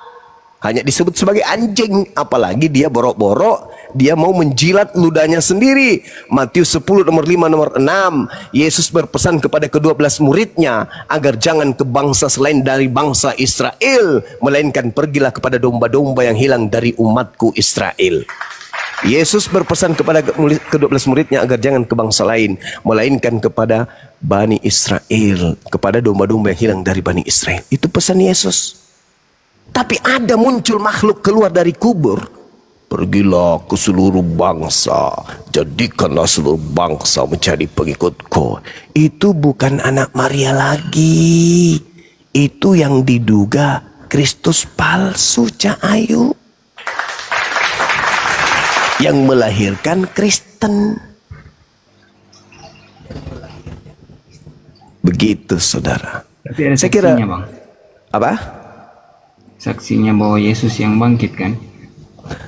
Hanya disebut sebagai anjing. Apalagi dia borok-borok, dia mau menjilat ludahnya sendiri. Matius 10 nomor 5 nomor 6. Yesus berpesan kepada ke-12 muridnya agar jangan ke bangsa selain dari bangsa Israel, melainkan pergilah kepada domba-domba yang hilang dari umatku Israel. Yesus berpesan kepada ke-12 muridnya agar jangan ke bangsa lain, melainkan kepada Bani Israel, kepada domba-domba yang hilang dari Bani Israel. Itu pesan Yesus. Tapi ada muncul makhluk keluar dari kubur. Pergilah ke seluruh bangsa, jadikanlah seluruh bangsa menjadi pengikutku. Itu bukan anak Maria lagi. Itu yang diduga Kristus palsu, Cak Ayu. Yang melahirkan Kristen. Begitu saudara. Tapi ada saya kira saksinya, Bang. Apa? Saksinya bahwa Yesus yang bangkit kan?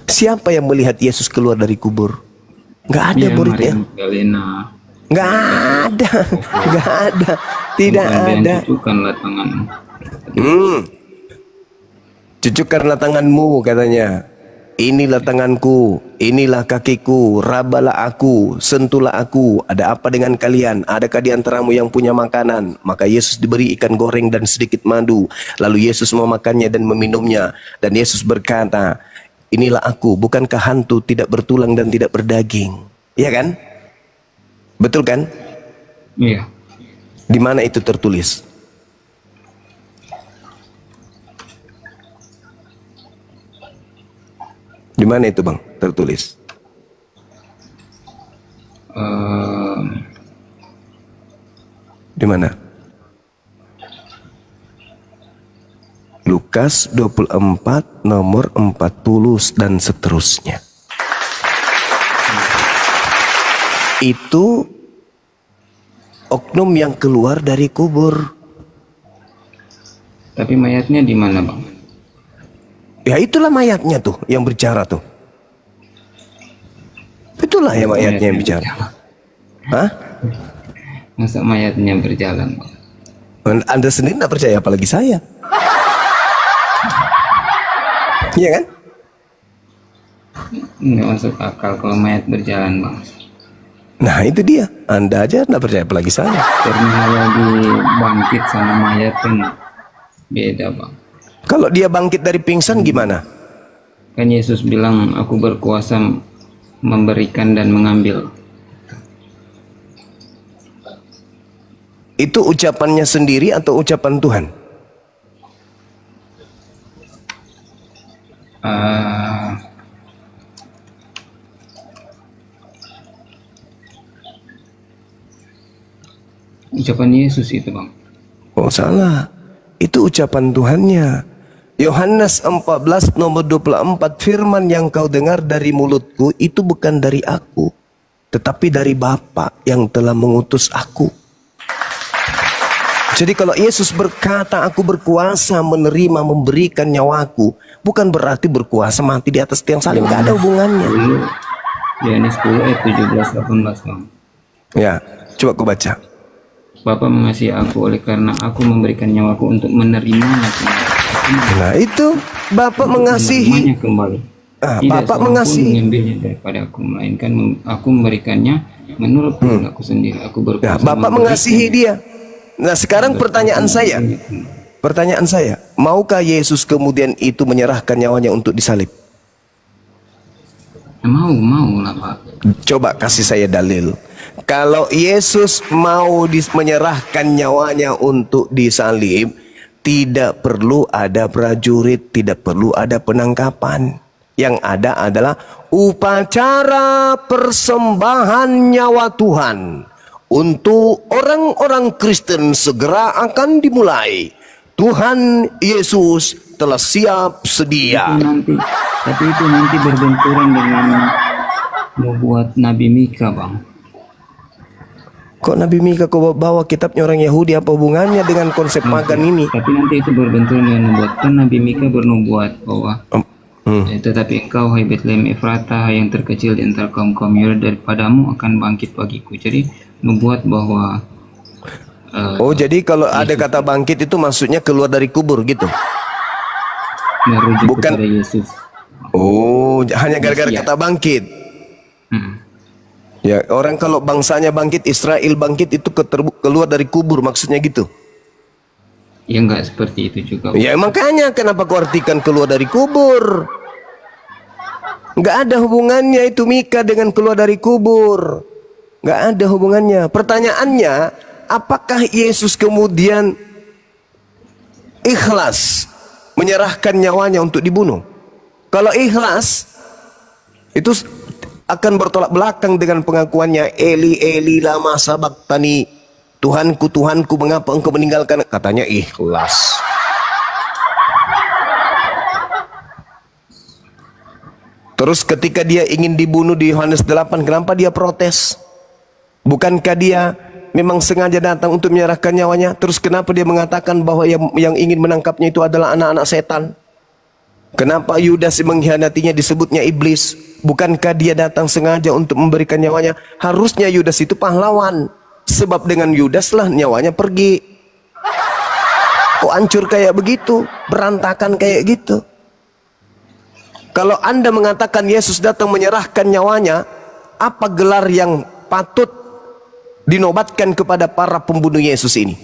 Siapa yang melihat Yesus keluar dari kubur? Nggak ada muridnya. Magdalena. Nggak ada. Nggak ada. Tidak ada. Cucukkanlah tangan. Cucukkanlah tanganmu katanya. Inilah tanganku, inilah kakiku, rabalah aku, sentuhlah aku. Ada apa dengan kalian? Adakah di antaramu yang punya makanan? Maka Yesus diberi ikan goreng dan sedikit madu. Lalu Yesus memakannya dan meminumnya. Dan Yesus berkata, inilah aku, bukankah hantu tidak bertulang dan tidak berdaging? Iya kan? Betul kan? Iya. Di mana itu tertulis? Di mana itu Bang tertulis? Di mana? Lukas 24 nomor 40 dan seterusnya. Itu oknum yang keluar dari kubur. Tapi mayatnya di mana, Bang? Ya itulah mayatnya tuh yang bicara tuh. Itulah ya mayatnya yang bicara. Hah? Masa mayatnya berjalan, Bang? Anda sendiri tidak percaya, apalagi saya. Iya kan? Nggak masuk akal kalau mayat berjalan, Bang. Nah itu dia. Anda aja tidak percaya, apalagi saya. Terminologi bangkit sama mayat kan beda, Bang. Kalau dia bangkit dari pingsan gimana? Kan Yesus bilang, aku berkuasa memberikan dan mengambil. Itu ucapannya sendiri atau ucapan Tuhan? Ucapan Yesus itu, Bang. Oh salah. Itu ucapan Tuhannya. Yohanes 14 nomor 24, firman yang kau dengar dari mulutku itu bukan dari aku, tetapi dari Bapa yang telah mengutus aku. Jadi kalau Yesus berkata aku berkuasa menerima memberikan nyawaku, bukan berarti berkuasa mati di atas tiang salib. Gak ada hubungannya. Yohanes 10 ayat 17-18, Bang. Ya, coba aku baca. Bapa mengasihi aku oleh karena aku memberikan nyawaku untuk menerimanya kembali. Nah itu Bapak mengasihi. Kembali. Tidak Bapak mengasihi. Mengambilnya daripada aku, melainkan aku memberikannya menurut aku sendiri. Aku berkuasa. Nah, Bapak mengasihi dia. Nah sekarang pertanyaan saya, maukah Yesus kemudian itu menyerahkan nyawanya untuk disalib? Mau lah, Pak. Coba kasih saya dalil. Kalau Yesus mau menyerahkan nyawanya untuk disalib, tidak perlu ada prajurit, tidak perlu ada penangkapan. Yang ada adalah upacara persembahan nyawa Tuhan untuk orang-orang Kristen segera akan dimulai. Tuhan Yesus telah siap sedia. Tapi itu nanti berbenturan dengan membuat Nabi Mika, Bang. Kok Nabi Mika kau bawa kitabnya orang Yahudi, apa hubungannya dengan konsep magan ini? Tapi nanti itu berbenturan dengan membuatkan Nabi Mika bernubuat bahwa tetapi engkau, hai Betlehem Efrata, yang terkecil di antara kaum-kaum Yuda, daripadamu akan bangkit bagiku. Jadi membuat bahwa jadi kalau ada kata bangkit itu maksudnya keluar dari kubur gitu? Merujuk kepada Yesus. Oh, hanya gara-gara kata bangkit. Ya, orang kalau bangsanya bangkit, Israel bangkit itu keluar dari kubur, maksudnya gitu. Ya enggak seperti itu juga. Ya makanya kenapa kau artikan keluar dari kubur? Enggak ada hubungannya itu Mika dengan keluar dari kubur. Enggak ada hubungannya. Pertanyaannya, apakah Yesus kemudian ikhlas menyerahkan nyawanya untuk dibunuh? Kalau ikhlas, itu akan bertolak belakang dengan pengakuannya, Eli Eli lama sabaktani, Tuhanku Tuhanku mengapa engkau meninggalkan. Katanya ikhlas. Terus ketika dia ingin dibunuh di Yohanes 8, kenapa dia protes? Bukankah dia memang sengaja datang untuk menyerahkan nyawanya? Terus kenapa dia mengatakan bahwa yang ingin menangkapnya itu adalah anak-anak setan? Kenapa Yudas mengkhianatinya disebutnya iblis? Bukankah dia datang sengaja untuk memberikan nyawanya? Harusnya Yudas itu pahlawan. Sebab dengan Yudas lah nyawanya pergi. Kok hancur kayak begitu? Berantakan kayak gitu. Kalau Anda mengatakan Yesus datang menyerahkan nyawanya, apa gelar yang patut dinobatkan kepada para pembunuh Yesus ini?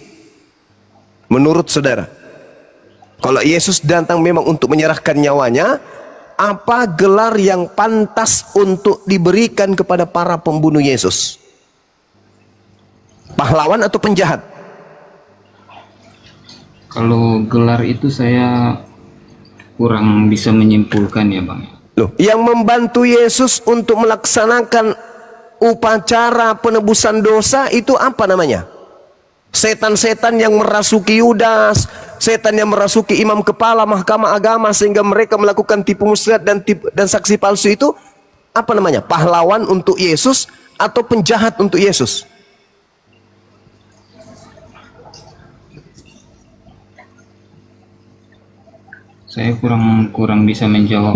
Menurut saudara, kalau Yesus datang memang untuk menyerahkan nyawanya, apa gelar yang pantas untuk diberikan kepada para pembunuh Yesus? Pahlawan atau penjahat? Kalau gelar itu saya kurang bisa menyimpulkan ya, Bang. Loh, yang membantu Yesus untuk melaksanakan upacara penebusan dosa itu apa namanya? Setan-setan yang merasuki Yudas, setan yang merasuki imam kepala mahkamah agama sehingga mereka melakukan tipu muslihat dan saksi palsu itu apa namanya? Pahlawan untuk Yesus atau penjahat untuk Yesus? Saya kurang bisa menjawab.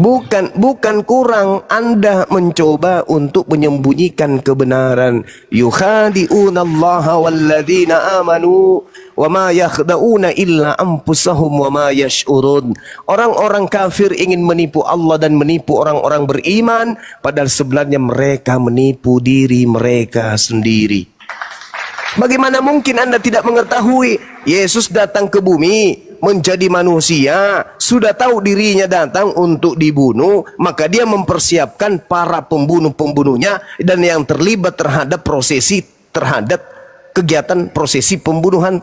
Bukan kurang, Anda mencoba untuk menyembunyikan kebenaran. Yukhadi'unallaha walladzina amanu wa ma yakhda'una illa anfusahum wa ma yash'urun. Orang-orang kafir ingin menipu Allah dan menipu orang-orang beriman, padahal sebenarnya mereka menipu diri mereka sendiri. Bagaimana mungkin Anda tidak mengetahui Yesus datang ke bumi menjadi manusia, sudah tahu dirinya datang untuk dibunuh, maka dia mempersiapkan para pembunuh-pembunuhnya dan yang terlibat terhadap kegiatan prosesi pembunuhan